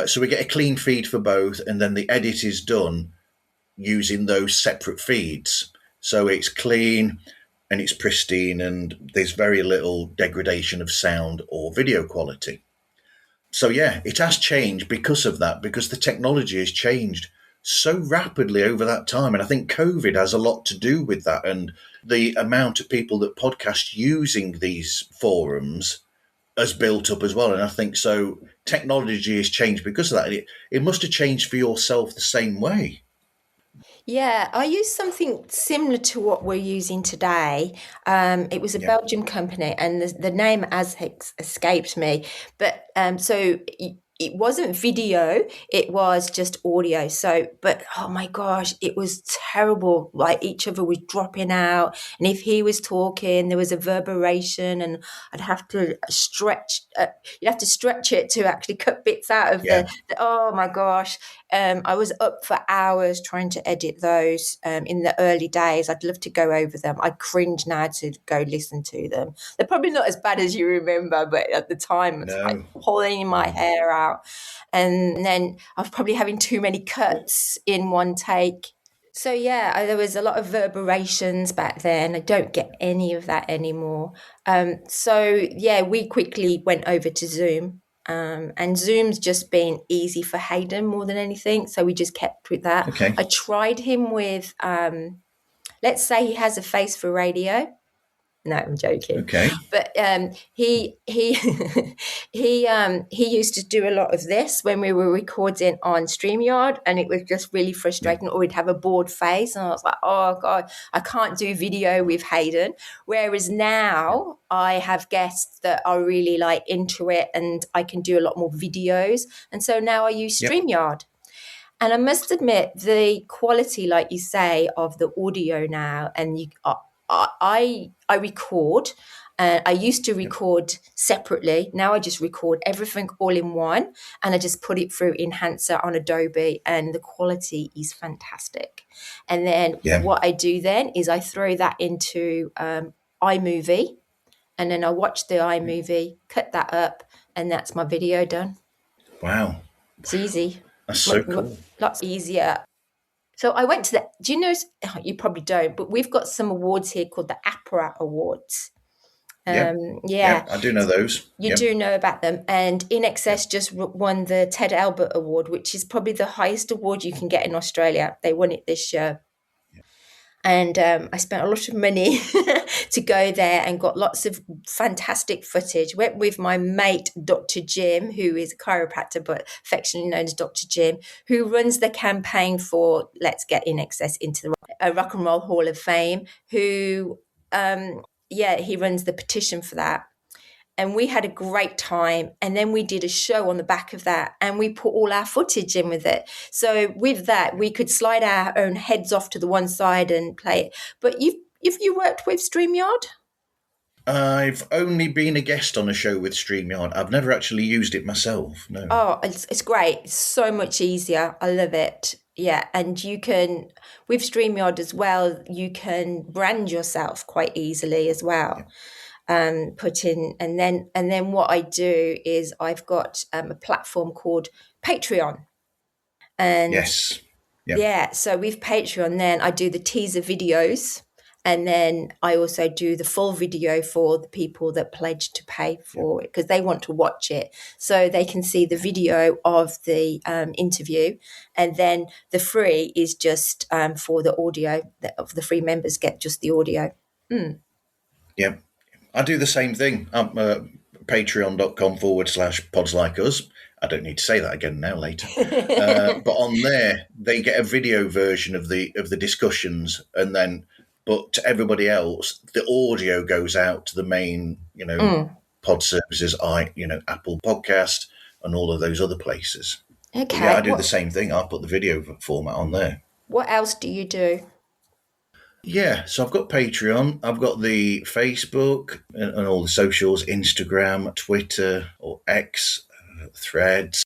So we get a clean feed for both, and then the edit is done using those separate feeds. So it's clean and it's pristine, and there's very little degradation of sound or video quality. So, yeah, it has changed because of that, because the technology has changed so rapidly over that time. And I think COVID has a lot to do with that. And the amount of people that podcast using these forums has built up as well. And I think so technology has changed because of that. It must have changed for yourself the same way. Yeah, I used something similar to what we're using today. It was a Yeah. Belgian company, and the name has escaped me. But so it wasn't video; it was just audio. So, but oh my gosh, it was terrible. Like each other was dropping out, and if he was talking, there was a reverberation, and I'd have to stretch. You'd have to stretch it to actually cut bits out of Yeah. the. Oh my gosh. I was up for hours trying to edit those in the early days. I'd love to go over them. I cringe now to go listen to them. They're probably not as bad as you remember, but at the time it's like No. pulling my No. hair out. And then I was probably having too many cuts in one take. So yeah, there was a lot of reverberations back then. I don't get any of that anymore. So yeah, we quickly went over to Zoom. And Zoom's just been easy for Hayden more than anything. So we just kept with that. Okay. I tried him with, let's say he has a face for radio. No, I'm joking. Okay. But he he used to do a lot of this when we were recording on StreamYard, and it was just really Yeah. frustrating. Or we'd have a bored face, and I was like, "Oh God, I can't do video with Hayden." Whereas Yeah. now I have guests that are really like into it, and I can do a lot more videos. And so now I use Yep. StreamYard. And I must admit, the quality, like you say, of the audio now, and I record. I used to Yep. record separately. Now I just record everything all in one, and I just put it through Enhancer on Adobe, and the quality is fantastic. And then Yeah. what I do then is I throw that into iMovie, and then I watch the iMovie, cut that up, and that's my video done. Wow. It's easy, That's so cool. lots easier. So I went to the, do you know, you probably don't, but we've got some awards here called the Aria Awards. Yep. Yeah, Yep. I do know those. you Yep. do know about them. And Yep. INXS just won the Ted Albert Award, which is probably the highest award you can get in Australia. They won it this year. And I spent a lot of money to go there and got lots of fantastic footage. Went with my mate, Dr. Jim, who is a chiropractor, but affectionately known as Dr. Jim, who runs the campaign for Let's Get INXS into the Rock and Roll Hall of Fame, who, he runs the petition for that. And we had a great time, and then we did a show on the back of that, and we put all our footage in with it. So with that, we could slide our own heads off to the one side and play it. But you worked with StreamYard? I've only been a guest on a show with StreamYard. I've never actually used it myself. No. Oh, it's great. It's so much easier. I love it. Yeah, and you can, with StreamYard as well, you can brand yourself quite easily as well. Put in, and then what I do is I've got a platform called Patreon. And Yes. Yep. yeah, so with Patreon, then I do the teaser videos. And then I also do the full video for the people that pledge to pay for it because they want to watch it. So they can see the video of the interview. And then the free is just for the audio. The free members get just the audio. Yep. I do the same thing. Patreon.com/pods like us. I don't need to say that again now later. But on there, they get a video version of the discussions, and then, but to everybody else, the audio goes out to the main, pod services, Apple Podcast and all of those other places. Okay. But yeah, I do the same thing. I put the video format on there. What else do you do? Yeah, so I've got Patreon, I've got the Facebook and all the socials, Instagram, Twitter or X, Threads.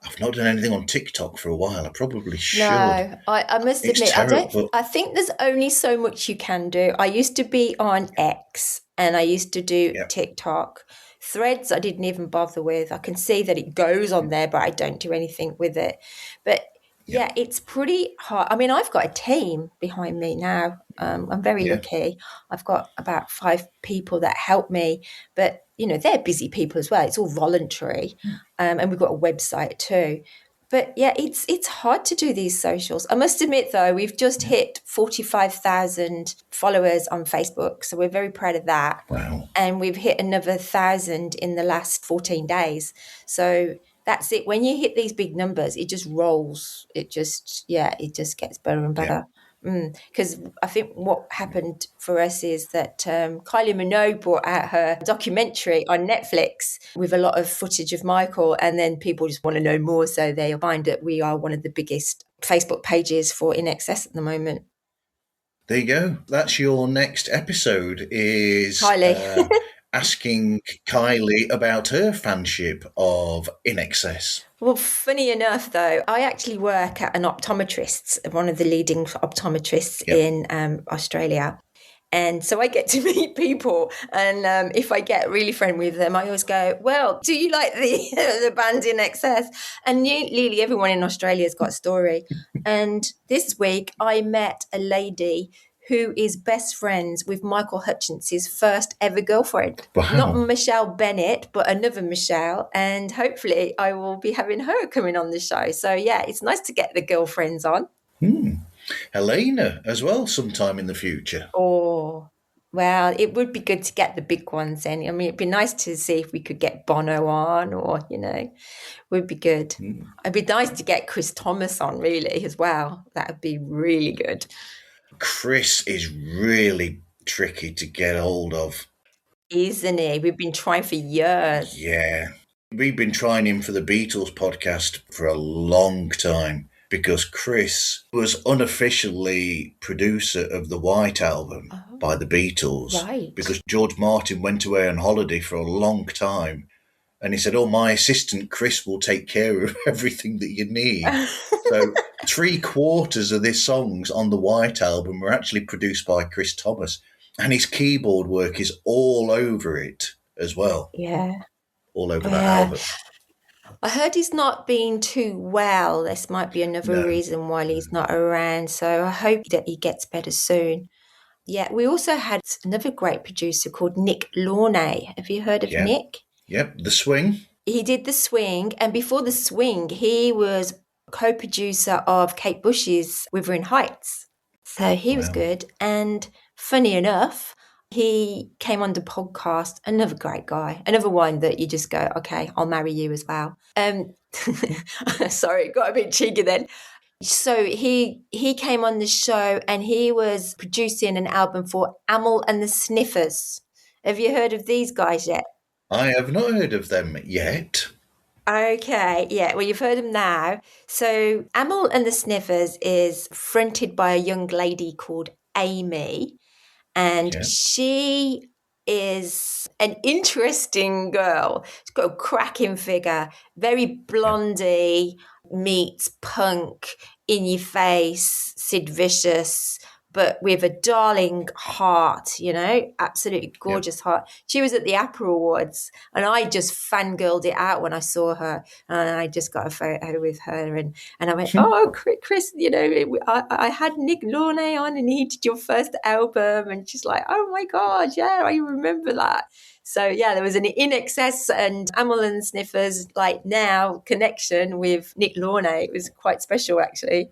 I've not done anything on TikTok for a while. I probably should. No, I must It's admit, terrible. I think there's only so much you can do. I used to be on X and I used to do TikTok. Threads I didn't even bother with. I can see that it goes on there, but I don't do anything with it. But yeah, it's pretty hard. I mean, I've got a team behind me now. I'm very lucky. I've got about 5 people that help me, but they're busy people as well. It's all voluntary, and we've got a website too. But yeah, it's hard to do these socials. I must admit, though, we've just hit 45,000 followers on Facebook, so we're very proud of that. Wow. And we've hit another 1,000 in the last 14 days. So that's it. When you hit these big numbers, it just rolls. It just gets better and better. Because I think what happened for us is that Kylie Minogue brought out her documentary on Netflix with a lot of footage of Michael, and then people just want to know more, so they find that we are one of the biggest Facebook pages for INXS at the moment. There you go. That's your next episode, is Kylie. asking Kylie about her fanship of INXS. Well, funny enough, though, I actually work at an optometrist's, one of the leading optometrists in Australia. And so I get to meet people. And if I get really friendly with them, I always go, well, do you like the band INXS? And nearly everyone in Australia has got a story. And this week I met a lady who is best friends with Michael Hutchence's first ever girlfriend. Wow. Not Michelle Bennett, but another Michelle. And hopefully I will be having her coming on the show. So yeah, it's nice to get the girlfriends on. Helena as well sometime in the future. Oh, well, it would be good to get the big ones in. I mean, it'd be nice to see if we could get Bono on, or, would be good. It'd be nice to get Chris Thomas on, really, as well. That would be really good. Chris is really tricky to get hold of. Isn't he? We've been trying for years. Yeah. We've been trying him for the Beatles podcast for a long time, because Chris was unofficially producer of the White Album by the Beatles. Right. Because George Martin went away on holiday for a long time. And he said, my assistant Chris will take care of everything that you need. So 3/4 of his songs on the White Album were actually produced by Chris Thomas. And his keyboard work is all over it as well. Yeah. All over that album. I heard he's not been too well. This might be another reason why he's not around. So I hope that he gets better soon. Yeah, we also had another great producer called Nick Launay. Have you heard of Nick? Yep, The Swing. He did The Swing. And before The Swing, he was co-producer of Kate Bush's Wuthering Heights. So he was good. And funny enough, he came on the podcast, another great guy, another one that you just go, okay, I'll marry you as well. Sorry, got a bit cheeky then. So he came on the show and he was producing an album for Amyl and the Sniffers. Have you heard of these guys yet? I have not heard of them yet. Okay, yeah, well, you've heard them now. So Amyl and the Sniffers is fronted by a young lady called Amy. And she is an interesting girl. She's got a cracking figure, very blondie, meets punk, in your face, Sid Vicious, but with a darling heart, you know, absolutely gorgeous heart. She was at the Aria Awards, and I just fangirled it out when I saw her, and I just got a photo with her, and I went, oh, Chris, you know, I had Nick Launay on, and he did your first album, and she's like, oh my God, yeah, I remember that. So yeah, there was an INXS and Amyl and Sniffers like now connection with Nick Launay. It was quite special, actually.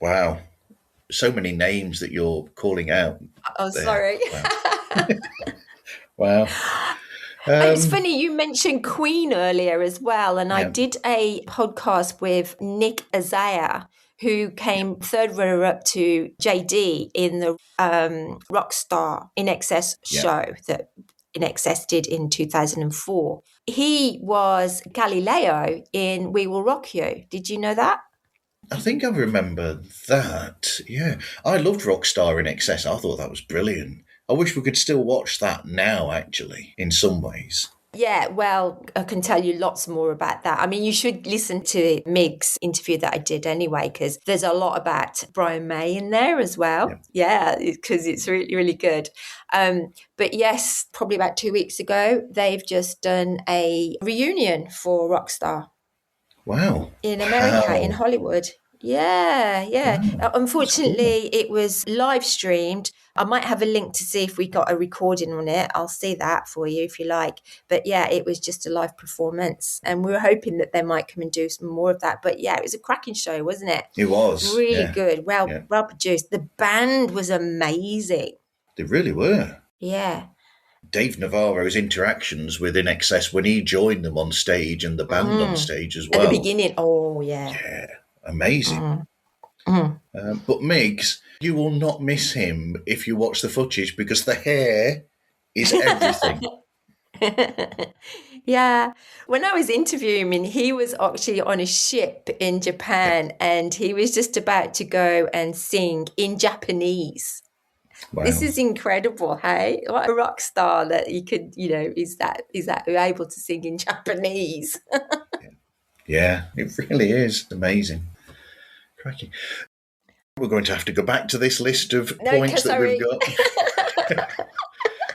Wow. So many names that you're calling out. Oh, there. sorry. Wow. It's funny, you mentioned Queen earlier as well. And I Yeah. did a podcast with Nick Azaya, who came third runner-up to JD in the Rockstar INXS show that INXS did in 2004. He was Galileo in We Will Rock You. Did you know that? I think I remember that. Yeah. I loved Rockstar INXS. I thought that was brilliant. I wish we could still watch that now, actually, in some ways. Yeah, well, I can tell you lots more about that. I mean, you should listen to Mig's interview that I did anyway, because there's a lot about Brian May in there as well. Yeah, because it's really, really good. But yes, probably about 2 weeks ago, they've just done a reunion for Rockstar. Wow. In America, in Hollywood. Yeah. Wow. Unfortunately, it was live streamed. I might have a link to see if we got a recording on it. I'll see that for you if you like. But yeah, it was just a live performance. And we were hoping that they might come and do some more of that. But yeah, it was a cracking show, wasn't it? It was. Really good. Well produced. The band was amazing. They really were. Yeah. Dave Navarro's interactions with INXS when he joined them on stage and the band on stage as well. At the beginning. Oh, yeah. Yeah. Amazing. But Migs, you will not miss him if you watch the footage because the hair is everything. Yeah. When I was interviewing him, he was actually on a ship in Japan and he was just about to go and sing in Japanese. Wow. This is incredible, hey? What a rock star that you could, you know, is that able to sing in Japanese. Yeah, it really is amazing. Crikey. We're going to have to go back to this list of points that we've got.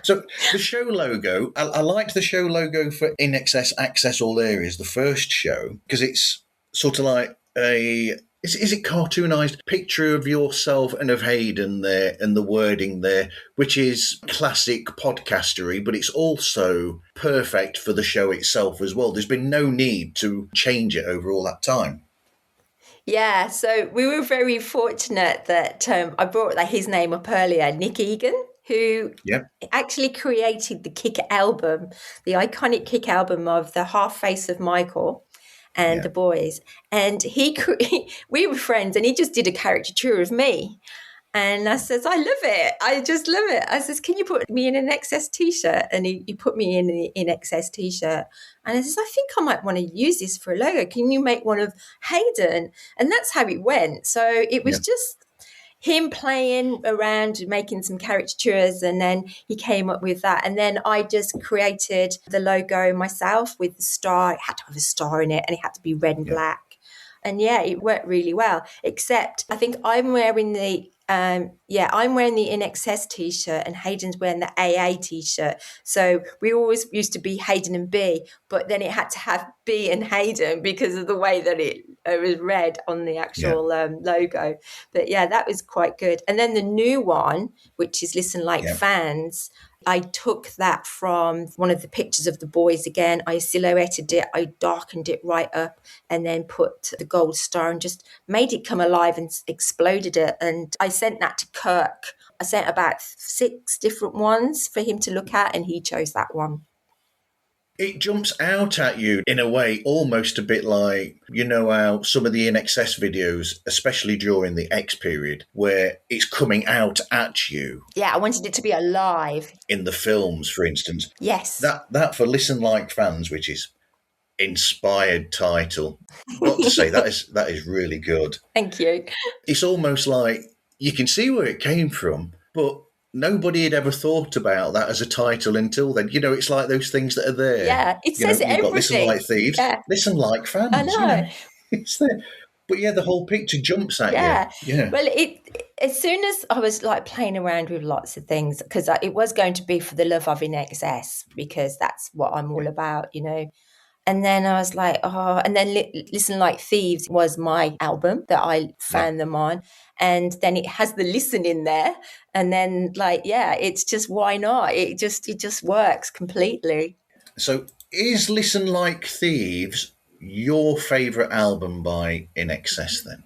So the show logo, I liked the show logo for INXS Access All Areas, the first show, because it's sort of like is it cartoonised picture of yourself and of Hayden there and the wording there, which is classic podcastery, but it's also perfect for the show itself as well. There's been no need to change it over all that time. Yeah, so we were very fortunate that I brought his name up earlier, Nick Egan, who actually created the Kick album, the iconic Kick album of the Half Face of Michael and the boys. And we were friends, and he just did a caricature of me. And I says, I love it. I just love it. I says, can you put me in an INXS t-shirt? And he put me in the INXS t-shirt. And I says, I think I might want to use this for a logo. Can you make one of Hayden? And that's how it went. So it was just him playing around, making some caricatures, and then he came up with that. And then I just created the logo myself with the star. It had to have a star in it, and it had to be red and black. And it worked really well. Except I think I'm wearing the INXS t-shirt and Hayden's wearing the AA t-shirt. So we always used to be Hayden and B, but then it had to have B and Hayden because of the way that it was read on the actual logo. But that was quite good. And then the new one, which is Listen Like Fans, I took that from one of the pictures of the boys again. I silhouetted it, I darkened it right up, and then put the gold star and just made it come alive and exploded it. And I sent that to Kirk. I sent about 6 different ones for him to look at, and he chose that one. It jumps out at you in a way, almost a bit like, you know, how some of the INXS videos, especially during the X period, where it's coming out at you. Yeah, I wanted it to be alive. In the films, for instance. Yes. That for Listen Like Fans, which is inspired title. Got to say, that is really good. Thank you. It's almost like you can see where it came from, but nobody had ever thought about that as a title until then. You know, it's like those things that are there. Yeah, it says everything. You've got Listen Like Thieves, Listen Like Fans. I know. You know, it's there. But the whole picture jumps at you. Yeah. Well, as soon as I was like playing around with lots of things, because it was going to be for the love of INXS, because that's what I'm all about, you know. And then I was like, oh, and then Listen Like Thieves was my album that I Yeah. found them on. And then it has the listen in there. And then like, yeah, it's just, why not? It just works completely. So, is Listen Like Thieves your favourite album by INXS then?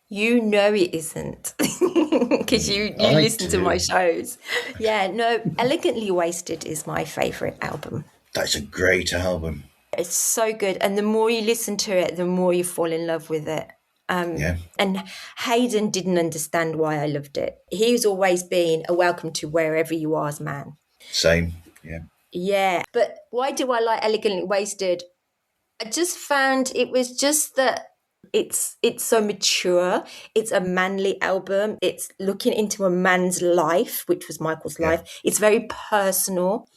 You know it isn't, because you I listen to my do. shows. Yeah, no, Elegantly Wasted is my favourite album. That's a great album. It's so good. And the more you listen to it, the more you fall in love with it. Yeah, And Hayden didn't understand why I loved it. He's always been a welcome to wherever you are's man. same. Yeah, Yeah. But why do I like Elegantly Wasted? I just found it was just that it's so mature. It's a manly album. It's looking into a man's life, which was Michael's yeah. life. It's very personal.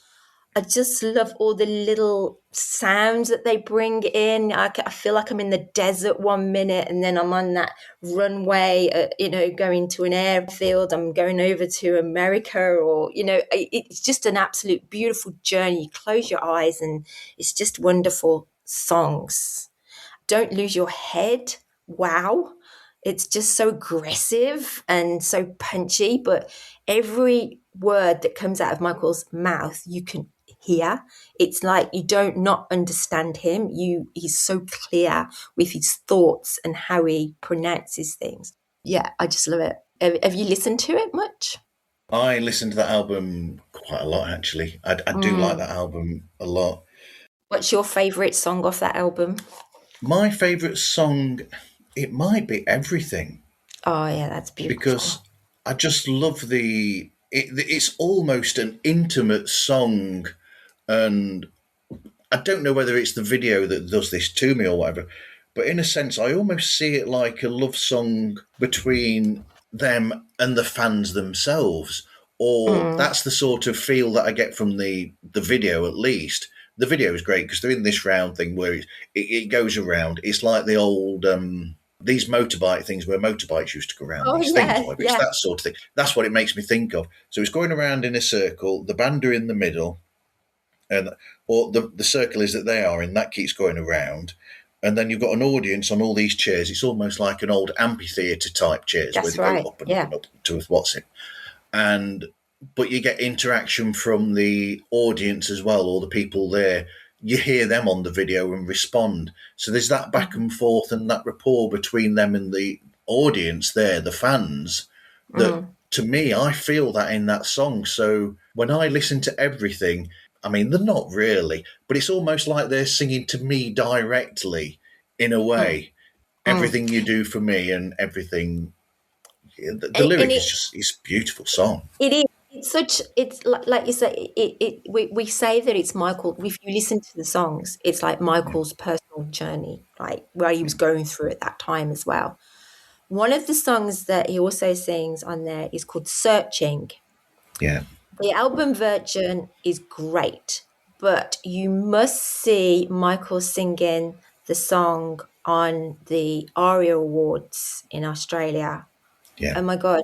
I just love all the little sounds that they bring in. I feel like I'm in the desert one minute, and then I'm on that runway, going to an airfield. I'm going over to America, or, it's just an absolute beautiful journey. You close your eyes, and it's just wonderful songs. Don't Lose Your Head. Wow. It's just so aggressive and so punchy, but every word that comes out of Michael's mouth, you can hear. It's like you don't not understand him. He's so clear with his thoughts and how he pronounces things. Yeah, I just love it. Have you listened to it much? I listened to that album quite a lot, actually. I do like that album a lot. What's your favourite song off that album? My favourite song, it might be Everything, Oh, yeah, that's beautiful. because I just love it's almost an intimate song, and I don't know whether it's the video that does this to me or whatever, but in a sense, I almost see it like a love song between them and the fans themselves. Or Mm. that's the sort of feel that I get from the video, at least. The video is great because they're in this round thing where it goes around. It's like the old these motorbike things where motorbikes used to go around Oh, these things. yeah, Whatever. It's yeah. that sort of thing. That's what it makes me think of. So it's going around in a circle. The band are in the middle, and or the circle is that they are in, that keeps going around, and then you've got an audience on all these chairs. It's almost like an old amphitheatre type chairs where That's they go right. up and up Yeah. and up to what's it, and but you get interaction from the audience as well, or the people there. You hear them on the video and respond, so there's that back and forth and that rapport between them and the audience there, the fans, that Mm. to me, I feel that in that song. So when I listen to Everything, I mean, they're not really, but it's almost like they're singing to me directly in a Mm. way. Mm. Everything you do for me and everything. The And lyric is just, it's a beautiful song. it is. It's like you say. We say that it's Michael. If you listen to the songs, it's like Yeah. Michael's personal journey, like where he was going through at that time as well. One of the songs that he also sings on there is called "Searching." Yeah. The album version is great, but you must see Michael singing the song on the Aria Awards in Australia. Yeah. Oh my God.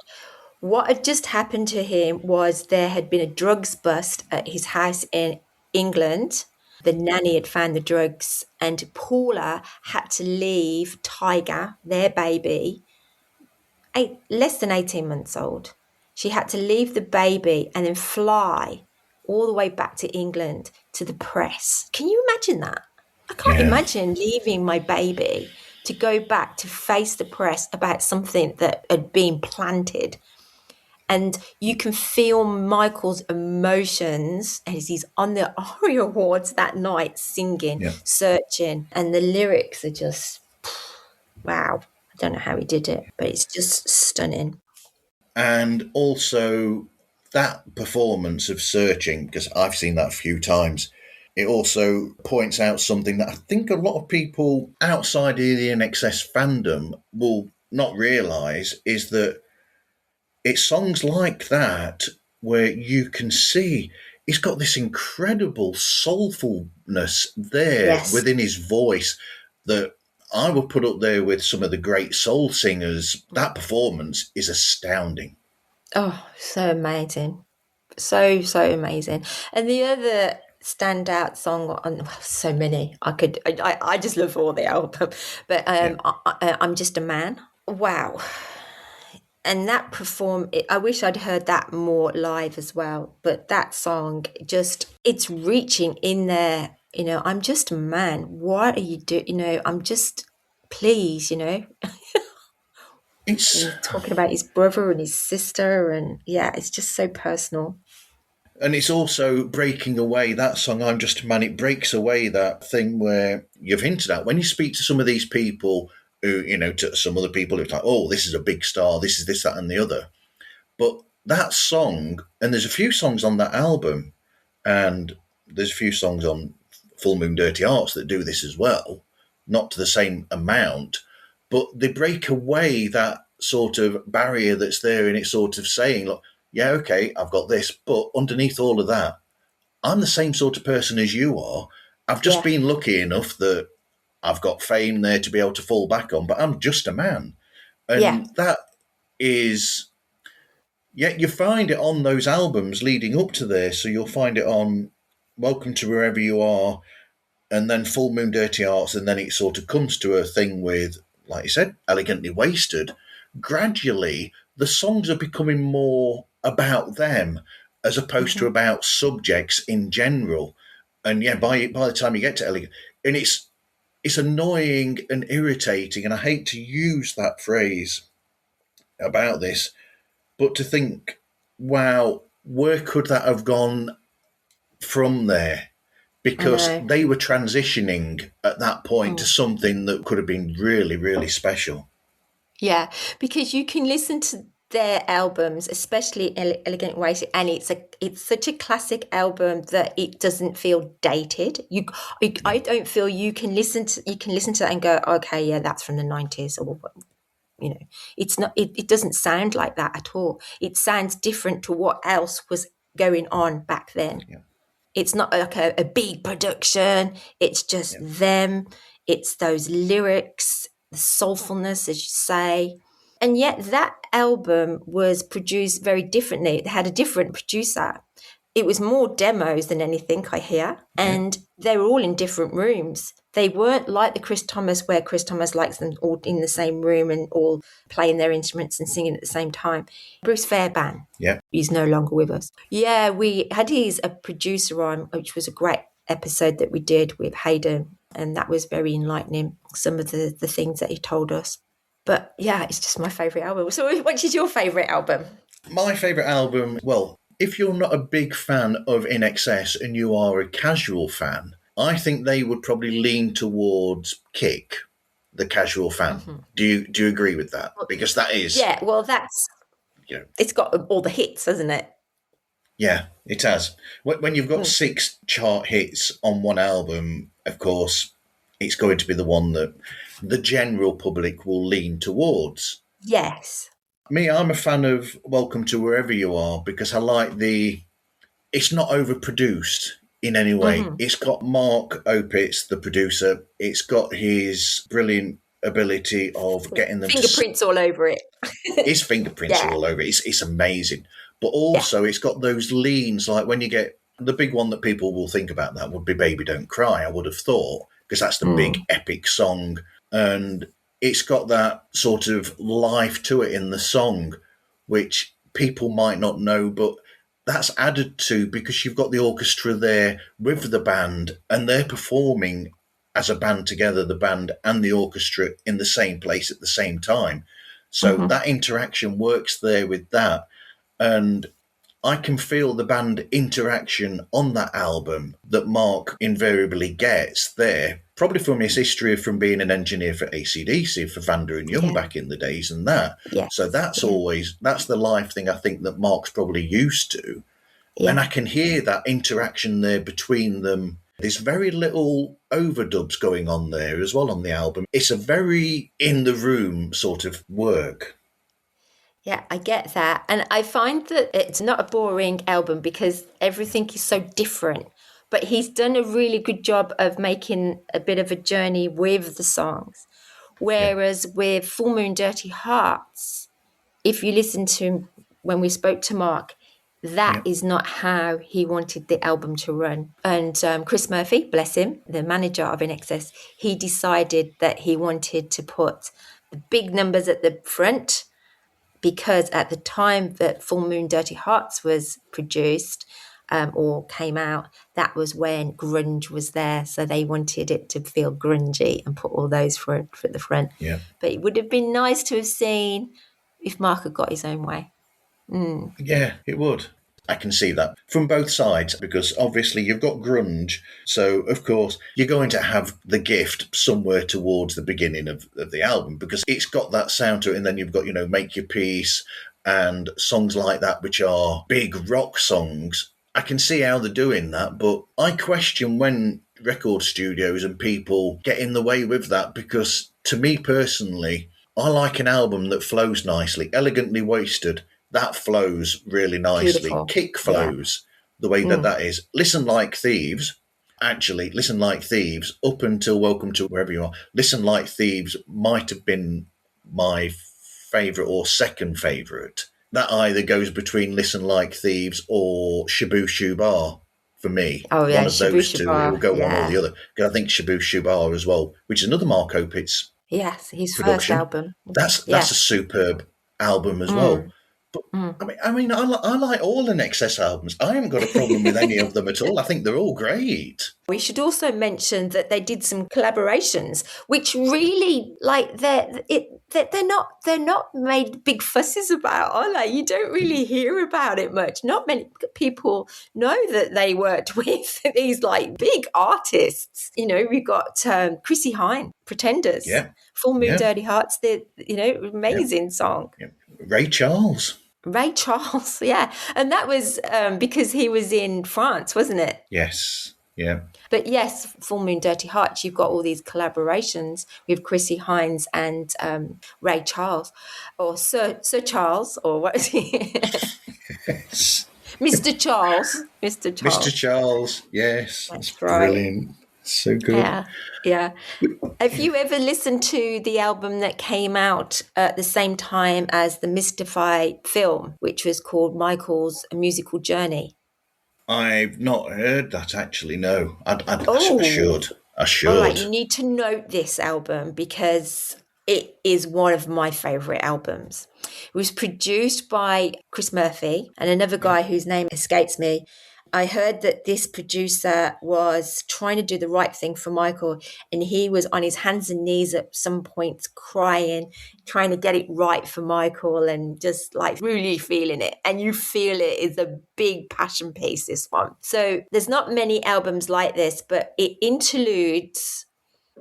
What had just happened to him was there had been a drugs bust at his house in England. The nanny had found the drugs, and Paula had to leave Tiger, their baby, less than 18 months old. She had to leave the baby and then fly all the way back to England to the press. Can you imagine that? I can't Yeah. imagine leaving my baby to go back to face the press about something that had been planted. And you can feel Michael's emotions as he's on the Aria Awards that night singing, Yeah. searching, and the lyrics are just wow. I don't know how he did it, but it's just stunning. And also that performance of Searching, because I've seen that a few times, it also points out something that I think a lot of people outside of the INXS fandom will not realise, is that it's songs like that where you can see he's got this incredible soulfulness there Yes. within his voice that I would put up there with some of the great soul singers. That performance is astounding. Oh, so amazing. So amazing. And the other standout song on, well, so many. I just love all the album. But I'm Just a Man. Wow. And that I wish I'd heard that more live as well. But that song it's reaching in there, I'm just a man. What are you doing? I'm just, please, It's and talking about his brother and his sister. And yeah, it's just so personal. And it's also breaking away that song, I'm Just a Man. It breaks away that thing where you've hinted at when you speak to some of these people who, to some other people who's like, oh, this is a big star, this is this, that, and the other. But that song, and there's a few songs on that album, and there's a few songs on Full Moon Dirty Hearts that do this as well, not to the same amount, but they break away that sort of barrier that's there, and it's sort of saying, look, yeah, okay, I've got this, but underneath all of that, I'm the same sort of person as you are. I've just Yeah. been lucky enough that I've got fame there to be able to fall back on, but I'm just a man. Yeah. And that is, yeah, you find it on those albums leading up to there. So you'll find it on Welcome to Wherever You Are, and then Full Moon Dirty Hearts, and then it sort of comes to a thing with, like you said, Elegantly Wasted. Gradually, the songs are becoming more about them as opposed to about subjects in general. And yeah, by the time you get to Elegant, and it's annoying and irritating, and I hate to use that phrase about this, but to think, wow, where could that have gone from there? I Because know. they were transitioning at that point to something that could have been really, really special. Yeah, because you can listen to their albums, especially Elegant Wasted, and it's such a classic album that it doesn't feel dated. I don't feel you can listen to that and go, okay, yeah, that's from the 90s, or it's not. It doesn't sound like that at all. It sounds different to what else was going on back then. Yeah. It's not like a big production. It's just them. It's those lyrics, the soulfulness, as you say. And yet that album was produced very differently. It had a different producer. It was more demos than anything, I hear. And they were all in different rooms. They weren't like the Chris Thomas, where Chris Thomas likes them all in the same room and all playing their instruments and singing at the same time. Bruce Fairbairn, Yeah. he's no longer with us. Yeah, we had a producer on, which was a great episode that we did with Hayden, and that was very enlightening, some of the things that he told us. But yeah, it's just my favourite album. So which is your favourite album? My favourite album, well, if you're not a big fan of INXS and you are a casual fan, I think they would probably lean towards Kick, the casual fan. Do you agree with that? Because that is... Yeah, well, it's got all the hits, hasn't it? Yeah, it has. When you've got 6 chart hits on one album, of course, it's going to be the one that the general public will lean towards. Yes. Me, I'm a fan of Welcome to Wherever You Are because I like it's not overproduced in any way. It's got Mark Opitz, the producer. It's got his brilliant ability of getting them fingerprints all over it. His fingerprints are all over it. It's amazing. But also it's got those leans, like when you get the big one that people will think about that would be Baby Don't Cry, I would have thought, because that's the big epic song. And it's got that sort of life to it in the song, which people might not know, but that's added to because you've got the orchestra there with the band and they're performing as a band together, the band and the orchestra in the same place at the same time. So that interaction works there with that. And I can feel the band interaction on that album that Mark invariably gets there, probably from his history from being an engineer for AC/DC, for Vanda and Young back in the days and that. So that's the live thing I think that Mark's probably used to. And I can hear that interaction there between them. There's very little overdubs going on there as well on the album. It's a very in the room sort of work. Yeah, I get that. And I find that it's not a boring album because everything is so different. But he's done a really good job of making a bit of a journey with the songs. Whereas with Full Moon Dirty Hearts, if you listen to when we spoke to Mark, that is not how he wanted the album to run. And Chris Murphy, bless him, the manager of INXS, he decided that he wanted to put the big numbers at the front, because at the time that Full Moon Dirty Hearts was produced or came out, that was when grunge was there. So they wanted it to feel grungy and put all those for the front. Yeah. But it would have been nice to have seen if Mark had got his own way. Yeah, it would. I can see that from both sides, because obviously you've got grunge. So, of course, you're going to have The Gift somewhere towards the beginning of the album, because it's got that sound to it. And then you've got, Make Your Peace and songs like that, which are big rock songs. I can see how they're doing that, but I question when record studios and people get in the way with that, because to me personally, I like an album that flows nicely. Elegantly Wasted, that flows really nicely. Beautiful. Kick flows the way that is. Listen Like Thieves, up until Welcome to Wherever You Are, Listen Like Thieves might have been my favourite or second favourite. That either goes between Listen Like Thieves or Shaboo Shubar for me. Oh, yeah, one of Shaboo those two. It Shubar, will go one or the other. Because I think Shaboo Shubar as well, which is another Mark Opitz yes, his production. first album. That's a superb album as well. But I like all INXS albums. I haven't got a problem with any of them at all. I think they're all great. We should also mention that they did some collaborations, which really, like, they're not made big fusses about, are they? You don't really hear about it much. Not many people know that they worked with these like big artists. We've got Chrissy Hine, Pretenders, Full Moon Dirty Hearts. Amazing song. Yeah. Ray Charles, yeah. And that was because he was in France, wasn't it? Yes, yeah. But yes, Full Moon Dirty Hearts, you've got all these collaborations with Chrissy Hines and Ray Charles, or Sir Charles, or what is he? Yes. Mr. Charles. Mr. Charles, yes. That's right. Brilliant. So good. Yeah. Have you ever listened to the album that came out at the same time as the Mystify film, which was called Michael's Musical Journey? I've not heard that, actually, no. I should. All right, you need to note this album because it is one of my favourite albums. It was produced by Chris Murphy and another guy whose name escapes me. I heard that this producer was trying to do the right thing for Michael, and he was on his hands and knees at some points crying, trying to get it right for Michael and just like really feeling it. And you feel it is a big passion piece, this one. So there's not many albums like this, but it interludes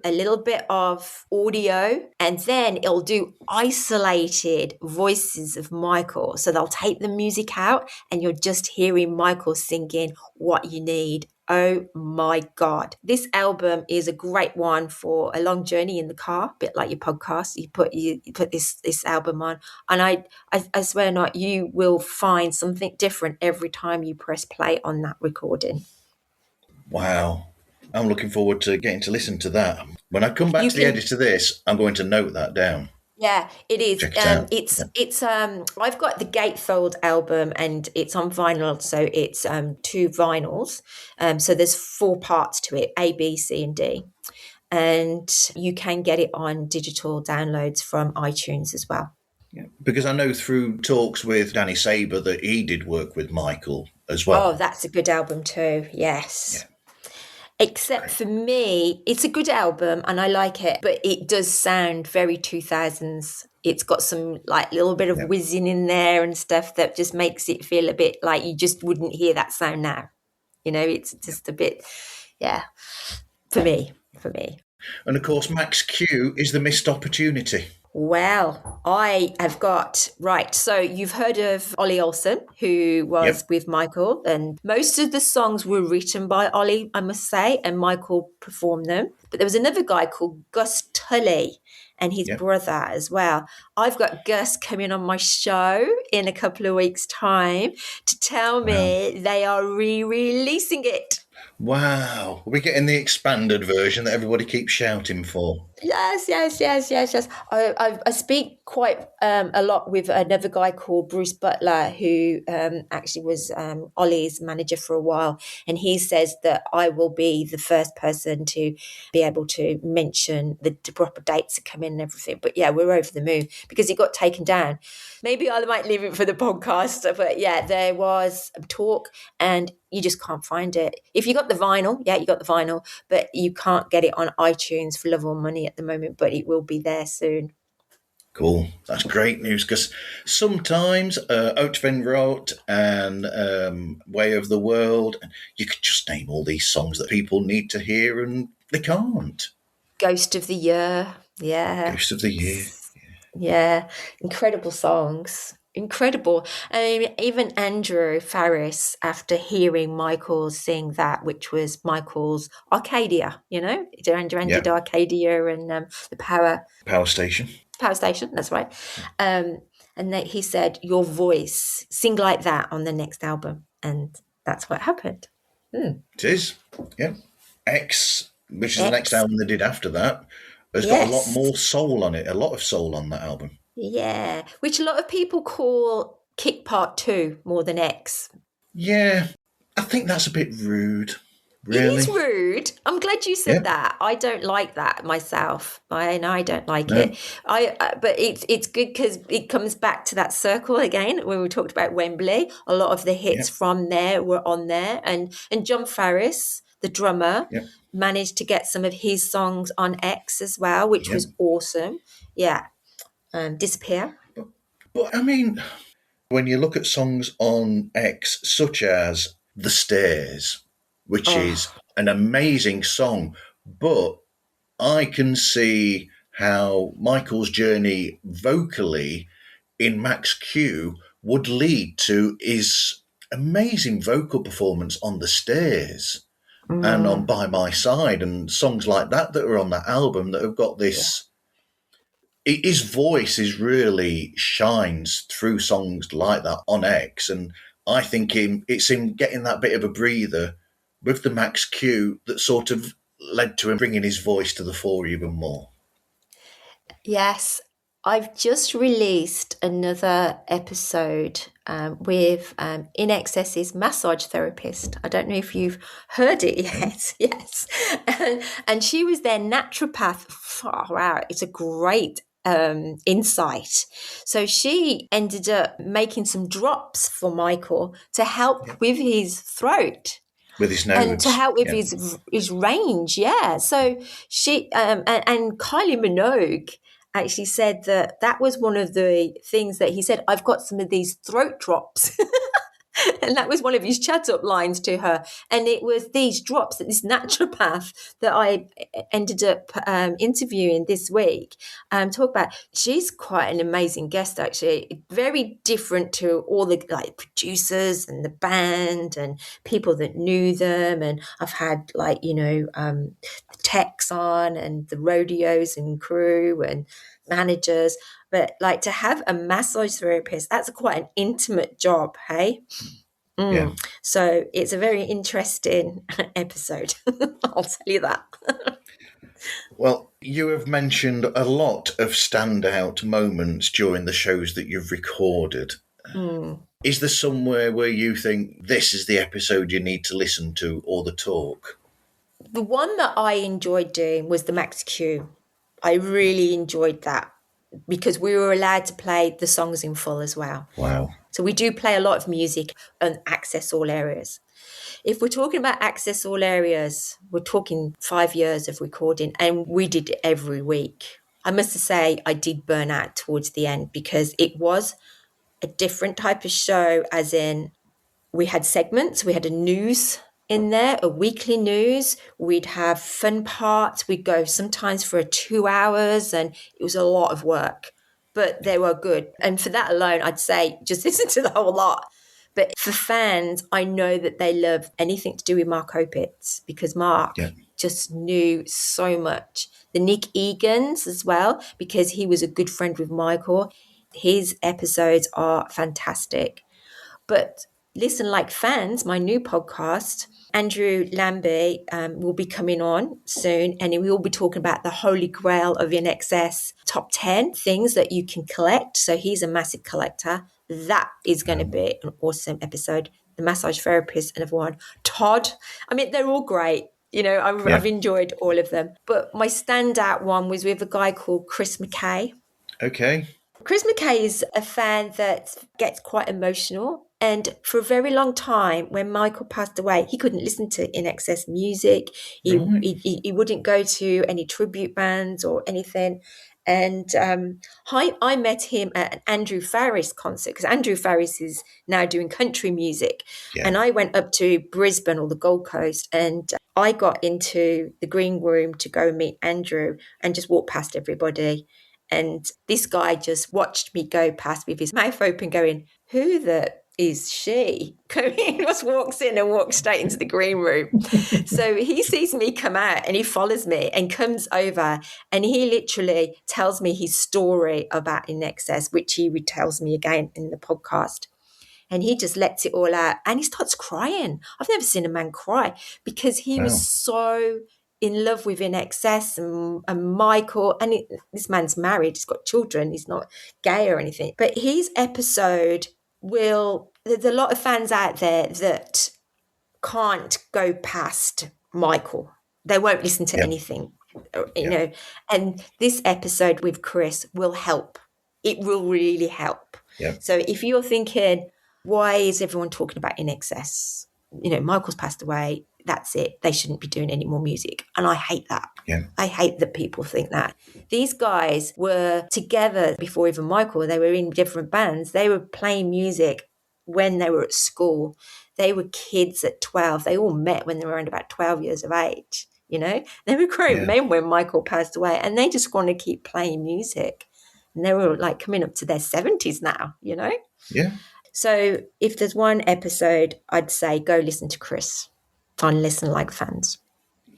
a little bit of audio, and then it'll do isolated voices of Michael. So they'll take the music out and you're just hearing Michael singing What You Need. Oh my God. This album is a great one for a long journey in the car, a bit like your podcast. You put this album on, and I swear not, you will find something different every time you press play on that recording. Wow. I'm looking forward to getting to listen to that. When I come back to the edit of this, I'm going to note that down. Yeah, it is. Check it out. It's I've got the Gatefold album and it's on vinyl, so it's 2 vinyls. So there's 4 parts to it, A, B, C, and D. And you can get it on digital downloads from iTunes as well. Yeah, because I know through talks with Danny Saber that he did work with Michael as well. Oh, that's a good album too. Yes. Yeah. Except for me, it's a good album and I like it, but it does sound very 2000s. It's got some like little bit of whizzing in there and stuff that just makes it feel a bit like you just wouldn't hear that sound now. It's just a bit, for me. And of course, Max Q is the missed opportunity. Well, I have got, right, so you've heard of Ollie Olsen, who was with Michael, and most of the songs were written by Ollie, I must say, and Michael performed them. But there was another guy called Gus Tully and his brother as well. I've got Gus coming on my show in a couple of weeks' time to tell me they are re-releasing it. Wow. We're getting the expanded version that everybody keeps shouting for. Yes. I speak quite a lot with another guy called Bruce Butler, who actually was Ollie's manager for a while, and he says that I will be the first person to be able to mention the proper dates that come in and everything. But yeah, we're over the moon because it got taken down. Maybe I might leave it for the podcast, but yeah, there was talk, and you just can't find it. If you got the vinyl, yeah, you got the vinyl, but you can't get it on iTunes for love or money at the moment, but it will be there soon. Cool. That's great news because sometimes Haute Venroute and Way of the World, you could just name all these songs that people need to hear and they can't. Ghost of the Year. Yeah. Ghost of the Year. Yeah. Incredible songs. Incredible. I mean, even Andrew Farriss, after hearing Michael sing that, which was Michael's Arcadia, Duran Duran did Arcadia and the Power Station. Power Station, that's right. And that he said, your voice, sing like that on the next album. And that's what happened. It is. Yeah. X, which is the next album they did after that, has got a lot more soul on it, a lot of soul on that album. Yeah, which a lot of people call Kick Part 2 more than X. Yeah, I think that's a bit rude. Really? It is rude. I'm glad you said that. I don't like that myself. I don't like it. But it's good because it comes back to that circle again when we talked about Wembley. A lot of the hits from there were on there, and John Farriss, the drummer, managed to get some of his songs on X as well, which was awesome. Yeah, Disappear. But I mean, when you look at songs on X, such as The Stairs, which is an amazing song, but I can see how Michael's journey vocally in Max Q would lead to his amazing vocal performance on The Stairs and on By My Side and songs like that are on that album that have got this. His voice really shines through songs like that on X, and I think it's him getting that bit of a breather with the Max Q that sort of led to him bringing his voice to the fore even more. Yes, I've just released another episode with INXS's massage therapist. I don't know if you've heard it yet. Yes. And she was their naturopath. Oh, wow, it's a great insight. So she ended up making some drops for Michael to help with his throat. With his notes. And to help with his range, So she and Kylie Minogue actually said that was one of the things that he said, I've got some of these throat drops. And that was one of his chat-up lines to her. And it was these drops that this naturopath that I ended up interviewing this week talk about. She's quite an amazing guest, actually. Very different to all the producers and the band and people that knew them. And I've had the techs on and the rodeos and crew and managers. But to have a massage therapist, that's quite an intimate job, hey? Yeah. So it's a very interesting episode. I'll tell you that. Well, you have mentioned a lot of standout moments during the shows that you've recorded. Is there somewhere where you think this is the episode you need to listen to or the talk? The one that I enjoyed doing was the Max Q. I really enjoyed that because we were allowed to play the songs in full as well. Wow. So we do play a lot of music and access all areas. If we're talking about access all areas, we're talking 5 years of recording, and we did it every week. I must say I did burn out towards the end because it was a different type of show, as in we had segments, we had a news in there, a weekly news. We'd have fun parts. We'd go sometimes for 2 hours, and it was a lot of work, but they were good. And for that alone, I'd say just listen to the whole lot. But for fans, I know that they love anything to do with Mark Opitz because Mark just knew so much. The Nick Egans as well, because he was a good friend with Michael. His episodes are fantastic. But Listen Like Fans, my new podcast, Andrew Lambie will be coming on soon, and we will be talking about the holy grail of INXS top 10 things that you can collect. So he's a massive collector. That is going to be an awesome episode. The massage therapist, another one. Todd. I mean, they're all great. I've enjoyed all of them. But my standout one was with a guy called Chris McKay. Okay. Chris McKay is a fan that gets quite emotional. And for a very long time, when Michael passed away, he couldn't listen to INXS music. He wouldn't go to any tribute bands or anything. And I met him at an Andrew Farriss concert, because Andrew Farriss is now doing country music. Yeah. And I went up to Brisbane or the Gold Coast, and I got into the green room to go meet Andrew and just walk past everybody. And this guy just watched me go past with his mouth open going, who the is she? He just walks in and walks straight into the green room. So he sees me come out and he follows me and comes over, and he literally tells me his story about INXS, which he retells me again in the podcast. And he just lets it all out and he starts crying. I've never seen a man cry, because he was so in love with INXS and Michael. And this man's married, he's got children, he's not gay or anything. But his episode there's a lot of fans out there that can't go past Michael. They won't listen to anything, know. And this episode with Chris will help. It will really help. Yeah. So if you're thinking, why is everyone talking about INXS? Michael's passed away. That's it. They shouldn't be doing any more music. And I hate that. Yeah. I hate that people think that. These guys were together before even Michael. They were in different bands. They were playing music when they were at school. They were kids at 12. They all met when they were around about 12 years of age. They were grown men when Michael passed away, and they just want to keep playing music. And they were like coming up to their 70s now, Yeah. So if there's one episode, I'd say go listen to Chris on Listen Like Fans.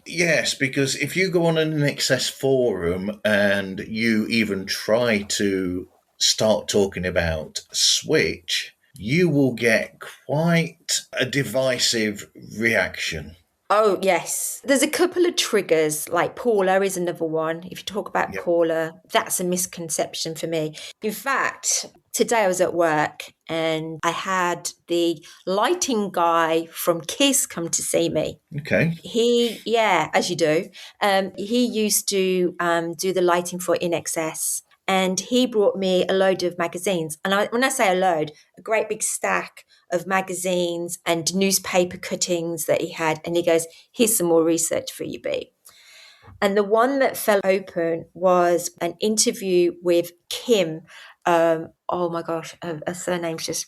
Yes, because if you go on an INXS forum and you even try to start talking about Switch, you will get quite a divisive reaction. Oh, yes. There's a couple of triggers, like Paula is another one. If you talk about Paula, that's a misconception for me. In fact, today I was at work and I had the lighting guy from Kiss come to see me. Okay. As you do. He used to do the lighting for INXS. And he brought me a load of magazines. And when I say a load, a great big stack of magazines and newspaper cuttings that he had. And he goes, here's some more research for you, B. And the one that fell open was an interview with Kim. Oh my gosh, her surname's just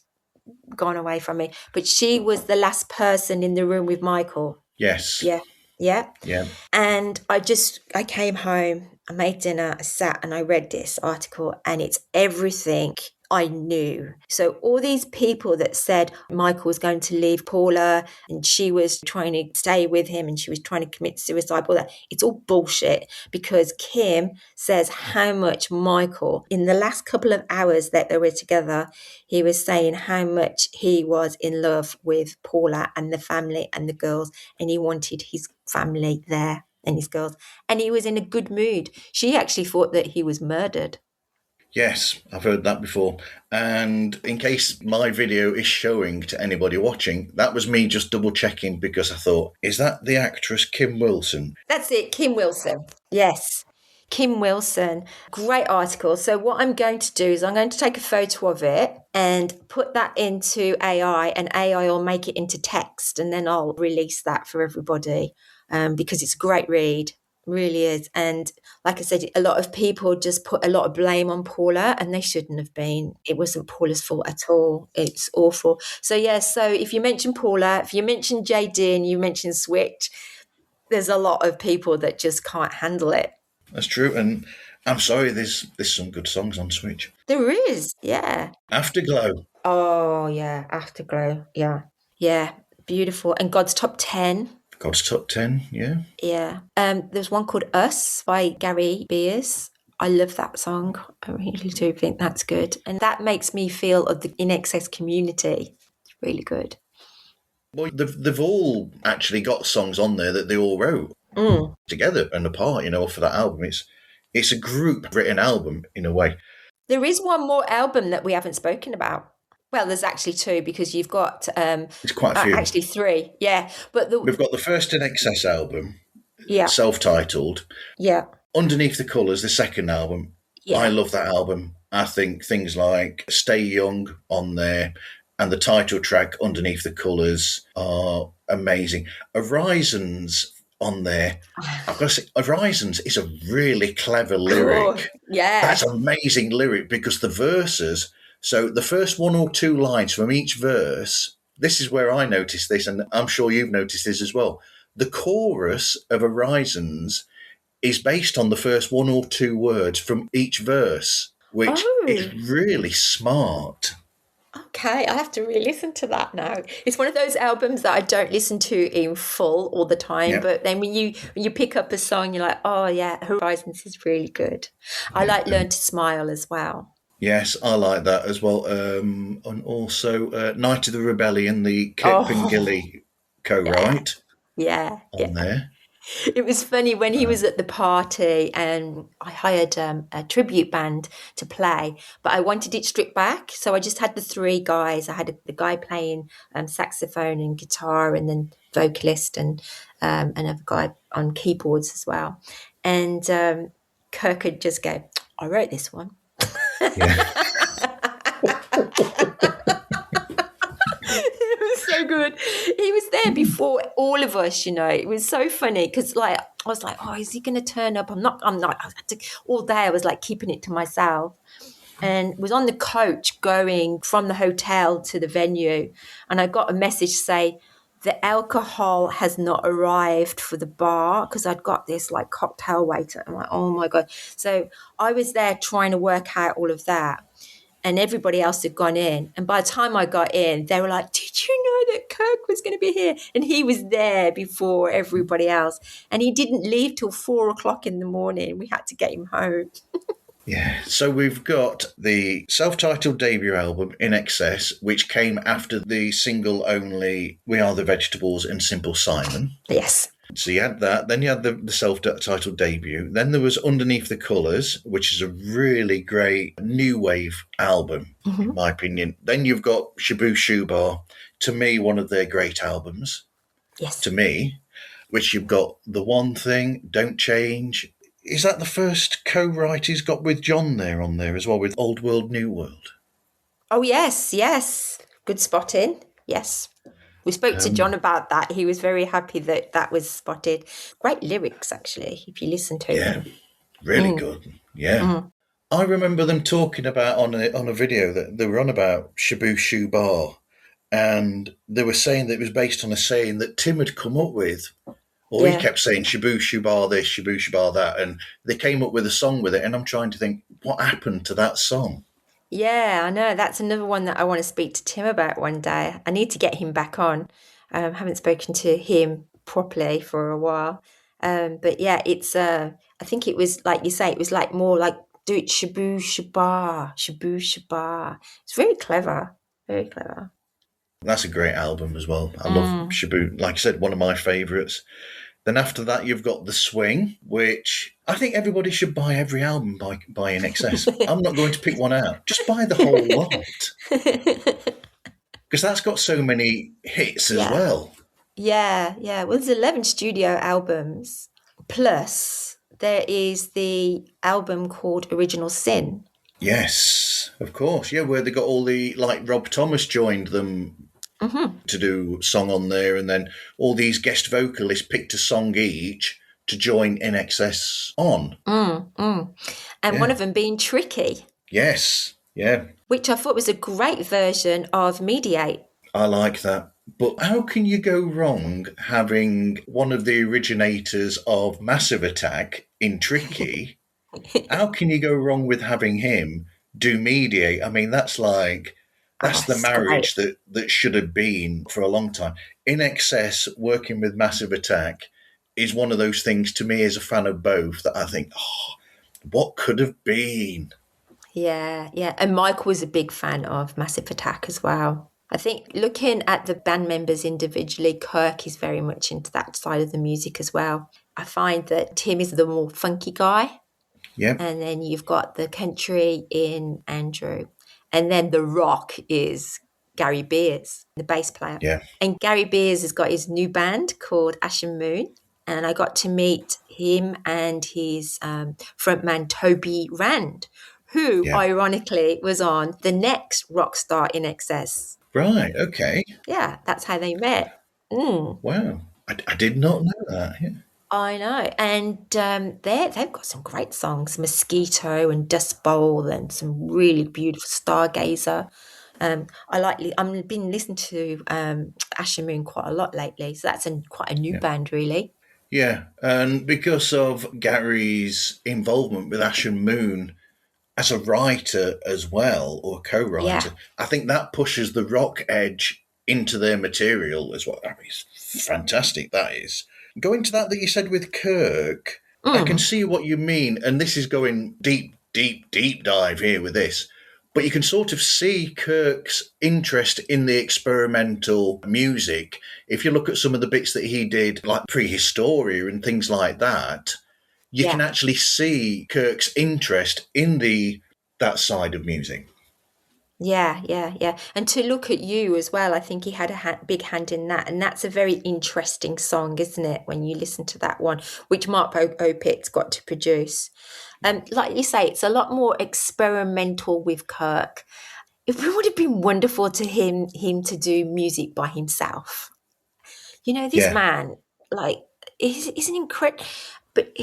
gone away from me. But she was the last person in the room with Michael. Yes. Yeah. And I came home, I made dinner, I sat and I read this article, and it's everything I knew. So all these people that said Michael was going to leave Paula and she was trying to stay with him and she was trying to commit suicide, all that, it's all bullshit, because Kim says how much Michael, in the last couple of hours that they were together, he was saying how much he was in love with Paula and the family and the girls, and he wanted his family there and his girls, and he was in a good mood. She actually thought that he was murdered. Yes, I've heard that before. And in case my video is showing to anybody watching, that was me just double checking, because I thought, is that the actress Kim Wilson? That's it, Kim Wilson. Yes, Kim Wilson. Great article. So what I'm going to do is I'm going to take a photo of it and put that into AI, and AI will make it into text, and then I'll release that for everybody, because it's a great read. Really is. And like I said, a lot of people just put a lot of blame on Paula, and they shouldn't have been. It wasn't Paula's fault at all. It's awful. So so if you mention Paula, if you mention JD and you mention Switch, there's a lot of people that just can't handle it. That's true. And I'm sorry, there's some good songs on Switch. There is, yeah. Afterglow. Oh, yeah, Afterglow, yeah. Beautiful. And God's Top 10. God's Top 10, yeah. Yeah. There's one called Us by Gary Beers. I love that song. I really do think that's good. And that makes me feel of the INXS community. Really good. Well, they've all actually got songs on there that they all wrote together and apart, for that album. It's a group written album in a way. There is one more album that we haven't spoken about. Well, there's actually two because you've got It's quite a few. actually three. Yeah, but We've got the first INXS album, yeah, self-titled. yeah, Underneath the Colours, the second album. yeah. I love that album. I think things like Stay Young on there and the title track Underneath the Colours are amazing. Horizons on there. I've got to say, Horizons is a really clever lyric. Yeah. That's an amazing lyric because the verses, so the first one or two lines from each verse, this is where I noticed this, and I'm sure you've noticed this as well. The chorus of Horizons is based on the first one or two words from each verse, which is really smart. Okay, I have to re-listen to that now. It's one of those albums that I don't listen to in full all the time, but then when you pick up a song, you're like, oh yeah, Horizons is really good. I like Learn to Smile as well. Yes, I like that as well. And also Night of the Rebellion, the Kirk Pengilly co-write on there. It was funny when he was at the party and I hired a tribute band to play, but I wanted it stripped back. So I just had the three guys. I had the guy playing saxophone and guitar and then vocalist and another guy on keyboards as well. And Kirk would just go, I wrote this one. Yeah. It was so good. He was there before all of us, It was so funny because, I was like, "Oh, is he going to turn up?" I'm not. All day, I was like keeping it to myself, and was on the coach going from the hotel to the venue, and I got a message say the alcohol has not arrived for the bar because I'd got this cocktail waiter. I'm like, oh my God! So I was there trying to work out all of that. And everybody else had gone in. And by the time I got in, they were like, did you know that Kirk was going to be here? And he was there before everybody else. And he didn't leave till 4:00 in the morning. We had to get him home. Yeah. So we've got the self-titled debut album, INXS, which came after the single only We Are the Vegetables and Simple Simon. Yes. So you had that, then you had the self-titled debut. Then there was Underneath the Colours, which is a really great new wave album, in my opinion. Then you've got Shaboo Shubar, to me, one of their great albums. Yes. To me, which you've got The One Thing, Don't Change. Is that the first co-write he's got with John there on there as well, with Old World, New World? Oh, yes. Good spotting. Yes. We spoke to John about that. He was very happy that that was spotted. Great lyrics, actually, if you listen to them. Really good. Yeah. I remember them talking about on a video that they were on about Shaboo Shubar, and they were saying that it was based on a saying that Tim had come up with. Or he kept saying Shaboo Shubar this, Shaboo Shubar that, and they came up with a song with it, and I'm trying to think, what happened to that song? Yeah, I know. That's another one that I want to speak to Tim about one day. I need to get him back on. Haven't spoken to him properly for a while. But yeah, it's I think it was like you say, it was more like do it Shaboo Shabaa, Shaboo Shabaa. It's very clever. Very clever. That's a great album as well. I love Shaboo. Like I said, one of my favourites. Then after that, you've got The Swing, which I think everybody should buy every album by INXS. I'm not going to pick one out. Just buy the whole lot. Because that's got so many hits as well. Yeah. Well, there's 11 studio albums. Plus, there is the album called Original Sin. Yes, of course. Yeah, where they got all the, Rob Thomas joined them to do song on there, and then all these guest vocalists picked a song each to join INXS on. And one of them being Tricky. Yes, yeah. Which I thought was a great version of Mediate. I like that. But how can you go wrong having one of the originators of Massive Attack in Tricky? How can you go wrong with having him do Mediate? I mean, that's the marriage that should have been for a long time. INXS working with Massive Attack is one of those things to me as a fan of both that I think, what could have been? Yeah. And Mike was a big fan of Massive Attack as well. I think looking at the band members individually, Kirk is very much into that side of the music as well. I find that Tim is the more funky guy. Yeah. And then you've got the country in Andrew. And then the rock is Gary Beers, the bass player. Yeah. And Gary Beers has got his new band called Ashen Moon. And I got to meet him and his frontman, Toby Rand, who Yeah. ironically was on the next rock star INXS. Right. Okay. Yeah, that's how they met. Mm. Wow. I did not know that. Yeah. I know, and they've got some great songs, Mosquito and Dust Bowl, and some really beautiful Stargazer. I've been listening to Asher Moon quite a lot lately, so that's quite a new Yeah. band, really. Yeah. And because of Gary's involvement with Ashen Moon as a writer as well, or co-writer, Yeah, I think that pushes the rock edge into their material as well. I mean, it's fantastic, that is. Going to that you said with Kirk, I can see what you mean, and this is going deep, deep, deep dive here with this, but you can sort of see Kirk's interest in the experimental music. If you look at some of the bits that he did, like Prehistoria and things like that, you can yeah. actually see Kirk's interest in that side of music. Yeah, yeah, yeah. And to look at you as well, I think he had a big hand in that. And that's a very interesting song, isn't it? When you listen to that one, which Mark Opick's got to produce. Like you say, it's a lot more experimental with Kirk. It would have been wonderful to him to do music by himself. You know, this Yeah. man, like, is an incredible. But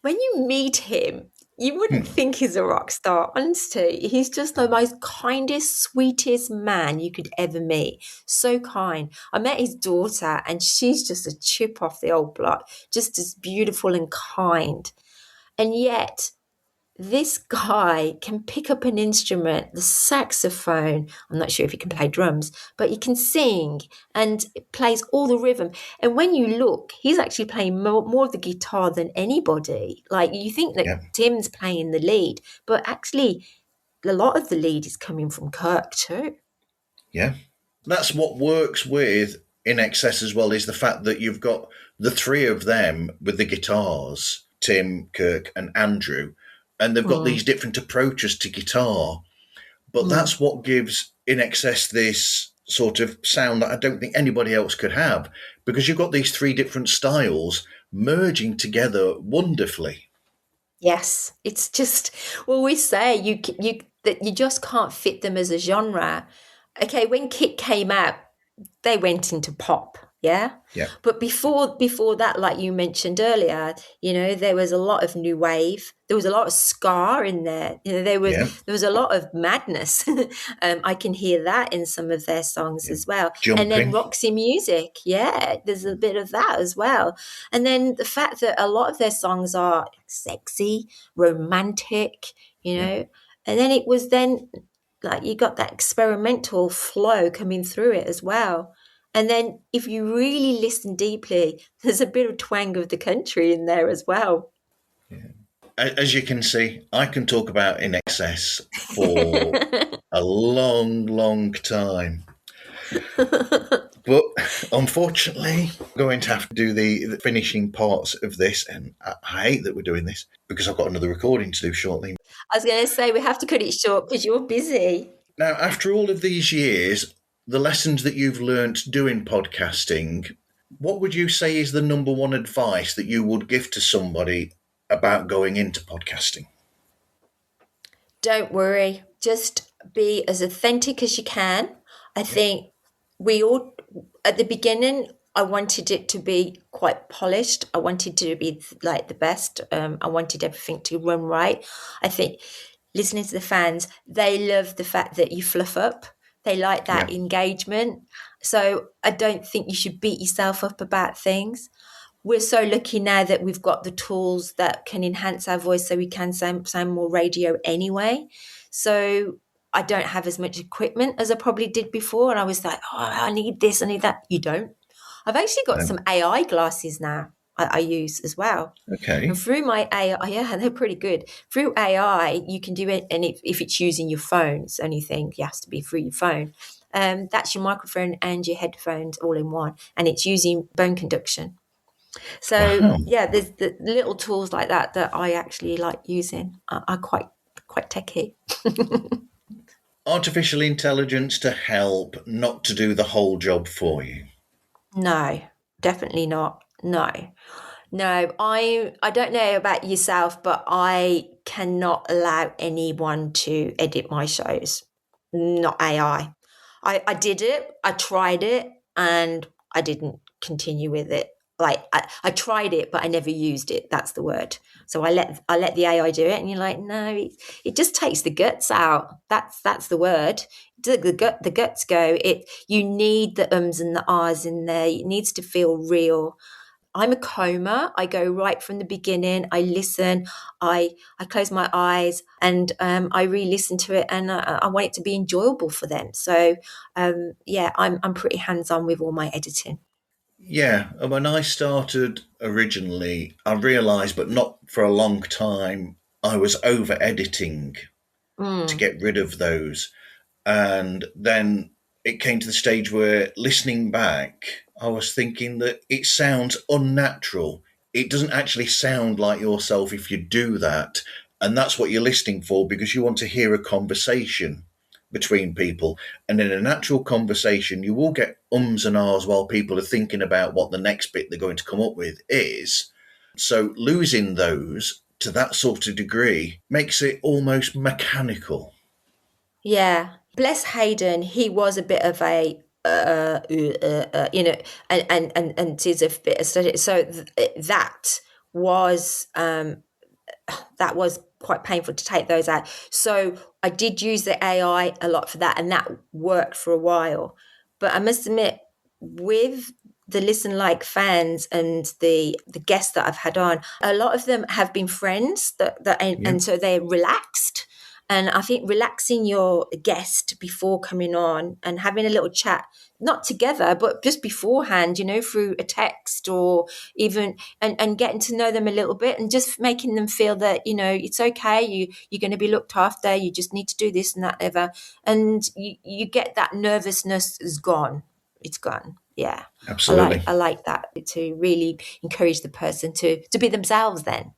when you meet him, you wouldn't think he's a rock star. Honestly, he's just the most kindest, sweetest man you could ever meet. So kind. I met his daughter, and she's just a chip off the old block, just as beautiful and kind. And yet, this guy can pick up an instrument, the saxophone. I'm not sure if he can play drums, but he can sing and plays all the rhythm. And when you look, he's actually playing more of the guitar than anybody. Like, you think that Yeah. Tim's playing the lead, but actually a lot of the lead is coming from Kirk too. Yeah. That's what works with INXS as well, is the fact that you've got the three of them with the guitars, Tim, Kirk, and Andrew, and they've got these different approaches to guitar. But that's what gives INXS this sort of sound that I don't think anybody else could have, because you've got these three different styles merging together wonderfully. Yes, it's just, well, we say that you just can't fit them as a genre. Okay, when Kit came out, they went into pop, yeah. Yeah. But before that, like you mentioned earlier, there was a lot of new wave. There was a lot of ska in there. There was a lot of madness. I can hear that in some of their songs as well. And then Jumping. Roxy music, yeah, there's a bit of that as well. And then the fact that a lot of their songs are sexy, romantic, and then it was then like you got that experimental flow coming through it as well. And then if you really listen deeply, there's a bit of twang of the country in there as well. As you can see, I can talk about INXS for a long, long time. But unfortunately, I'm going to have to do the finishing parts of this, and I hate that we're doing this because I've got another recording to do shortly. I was going to say we have to cut it short because you're busy. Now, after all of these years, the lessons that you've learnt doing podcasting, what would you say is the number one advice that you would give to somebody about going into podcasting? Don't worry. Just be as authentic as you can. I think we all, at the beginning, I wanted it to be quite polished. I wanted to be like the best. I wanted everything to run right. I think listening to the fans, they love the fact that you fluff up. They like that engagement. So I don't think you should beat yourself up about things. We're so lucky now that we've got the tools that can enhance our voice so we can sound more radio anyway. So I don't have as much equipment as I probably did before. And I was like, oh, I need this, I need that. You don't. I've actually got some AI glasses now I use as well. Okay. And through my AI, yeah, they're pretty good. Through AI, you can do it. And if it's using your phone, it's the only thing, it has to be through your phone. That's your microphone and your headphones all in one, and it's using bone conduction. So Wow. yeah, there's the little tools like that I actually like using. Are quite techy. Artificial intelligence to help, not to do the whole job for you. No, definitely not. No. No, I don't know about yourself, but I cannot allow anyone to edit my shows. Not AI. I did it, I tried it, and I didn't continue with it. Like I tried it, but I never used it. That's the word. So I let the AI do it, and you're like, no, it just takes the guts out. That's the word. The guts go. It you need the ums and the ahs in there. It needs to feel real. I'm a coma. I go right from the beginning. I listen. I close my eyes and I re-listen to it, and I want it to be enjoyable for them. So yeah, I'm pretty hands-on with all my editing. Yeah, and when I started originally, I realised, but not for a long time, I was over editing to Mm, get rid of those. And then it came to the stage where listening back, I was thinking that it sounds unnatural. It doesn't actually sound like yourself if you do that. And that's what you're listening for because you want to hear a conversation between people. And in a natural conversation, you will get ums and ahs while people are thinking about what the next bit they're going to come up with is. So losing those to that sort of degree makes it almost mechanical. yeah, bless Hayden. He was a bit of a you know, and is a bit of study. So was um that was quite painful to take those out. So I did use the AI a lot for that, and that worked for a while. But I must admit, with the Listen Like fans and the guests that I've had on, a lot of them have been friends Yeah, and so they're relaxed. And I think relaxing your guest before coming on and having a little chat, not together, but just beforehand, you know, through a text or even and getting to know them a little bit and just making them feel that, you know, it's okay, you're going to be looked after, you just need to do this and that ever. And you get that nervousness is gone. It's gone. Yeah. absolutely. I like that to really encourage the person to be themselves then.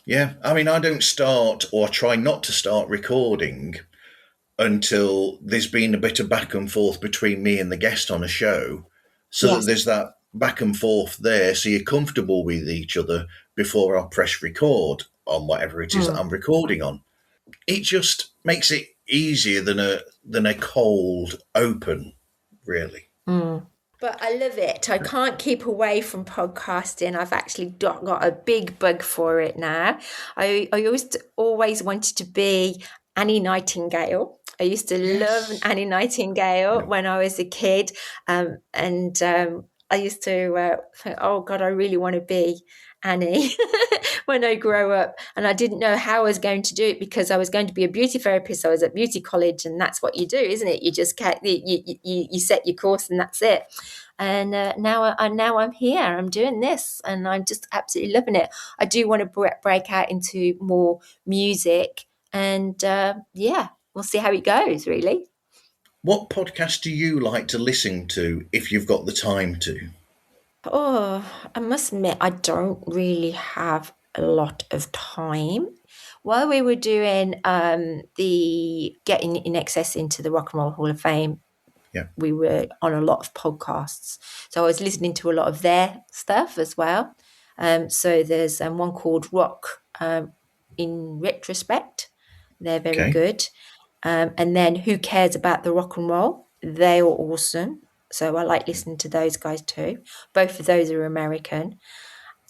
Yeah, I mean, I don't start or try not to start recording until there's been a bit of back and forth between me and the guest on a show, so that Yes. there's that back and forth there, so you're comfortable with each other before I press record on whatever it is that Mm. I'm recording on. It just makes it easier than a cold open, really. Mm. But I love it. I can't keep away from podcasting. I've actually got a big bug for it now. I always wanted to be Annie Nightingale. I used to love Yes. Annie Nightingale Yeah. when I was a kid. And I used to think, oh God, I really want to be Annie when I grow up. And I didn't know how I was going to do it because I was going to be a beauty therapist. I was at beauty college, and that's what you do, isn't it? You just you set your course, and that's it. And now I'm here. I'm doing this, and I'm just absolutely loving it. I do want to break out into more music, and yeah, we'll see how it goes. Really. What podcast do you like to listen to if you've got the time to? Oh, I must admit, I don't really have a lot of time. While we were doing the getting INXS into the Rock and Roll Hall of Fame, Yeah. we were on a lot of podcasts. So I was listening to a lot of their stuff as well. So there's one called Rock in Retrospect. They're very Okay. good. And then Who Cares About the Rock and Roll? They are awesome. So I like listening to those guys too. Both of those are American.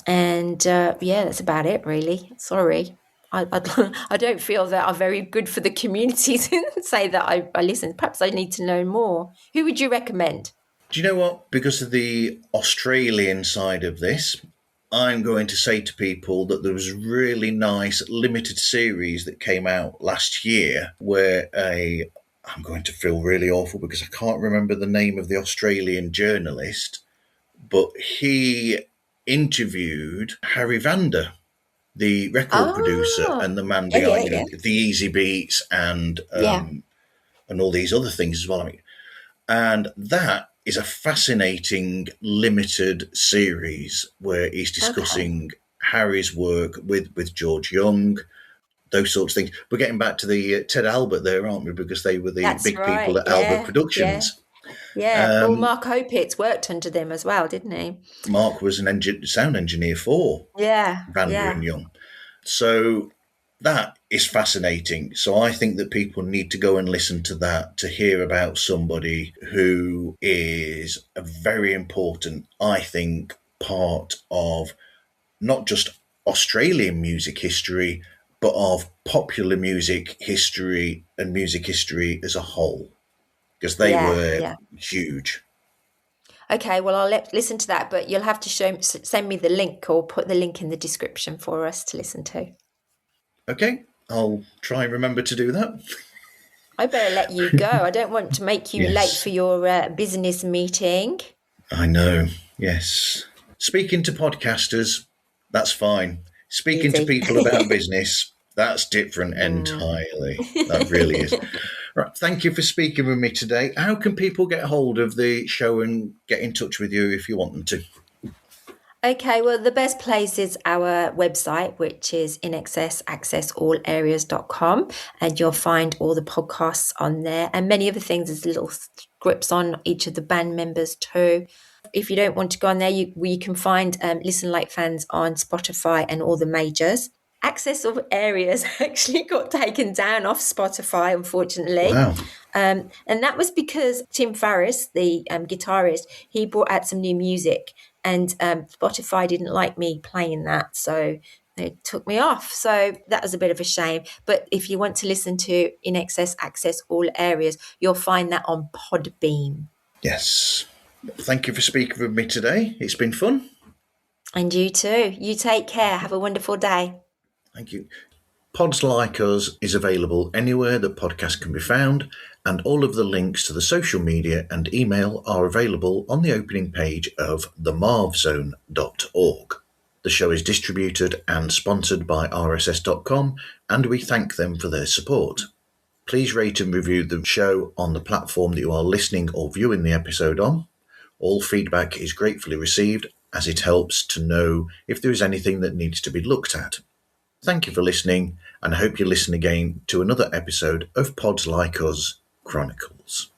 And yeah, that's about it, really. Sorry. I don't feel that I'm very good for the community to say that I listen. Perhaps I need to know more. Who would you recommend? Do you know what? Because of the Australian side of this, I'm going to say to people that there was a really nice limited series that came out last year where a I'm going to feel really awful because I can't remember the name of the Australian journalist, but he interviewed Harry Vander, the record producer Oh, and the man yeah, behind, yeah, yeah. the Easy Beats Yeah. and all these other things as well. I mean, And that is a fascinating limited series where he's discussing Harry's work with George Young, those sorts of things. We're getting back to the Ted Albert there, aren't we? Because they were the That's big right. people at Albert Yeah, Productions. yeah. Well, Mark Opitz worked under them as well, didn't he? Mark was an sound engineer for Yeah, Vander and Young. So that is fascinating. So I think that people need to go and listen to that to hear about somebody who is a very important, I think, part of not just Australian music history, but of popular music history and music history as a whole, because they were huge. Okay, well, I'll listen to that, but you'll have to send me the link or put the link in the description for us to listen to. Okay, I'll try and remember to do that. I better let you go. I don't want to make you late for your business meeting. I know, yes. Speaking to podcasters, that's fine. Speaking to people about business, that's different entirely. That really is. Right, thank you for speaking with me today. How can people get hold of the show and get in touch with you if you want them to? Okay, well, the best place is our website, which is INXS accessallareas.com, and you'll find all the podcasts on there and many other things. There's little scripts on each of the band members too. If you don't want to go on there, you can find Listen Like Fans on Spotify and all the majors. Access of Areas actually got taken down off Spotify, unfortunately. Wow. And that was because Tim Farriss, the guitarist, he brought out some new music and Spotify didn't like me playing that. So they took me off. So that was a bit of a shame. But if you want to listen to INXS Access All Areas, you'll find that on Podbean. Yes. Thank you for speaking with me today. It's been fun. And you too. You take care. Have a wonderful day. Thank you. Pods Like Us is available anywhere that podcasts can be found, and all of the links to the social media and email are available on the opening page of themarvzone.org. The show is distributed and sponsored by rss.com, and we thank them for their support. Please rate and review the show on the platform that you are listening or viewing the episode on. All feedback is gratefully received, as it helps to know if there is anything that needs to be looked at. Thank you for listening, and I hope you listen again to another episode of Pods Like Us Chronicles.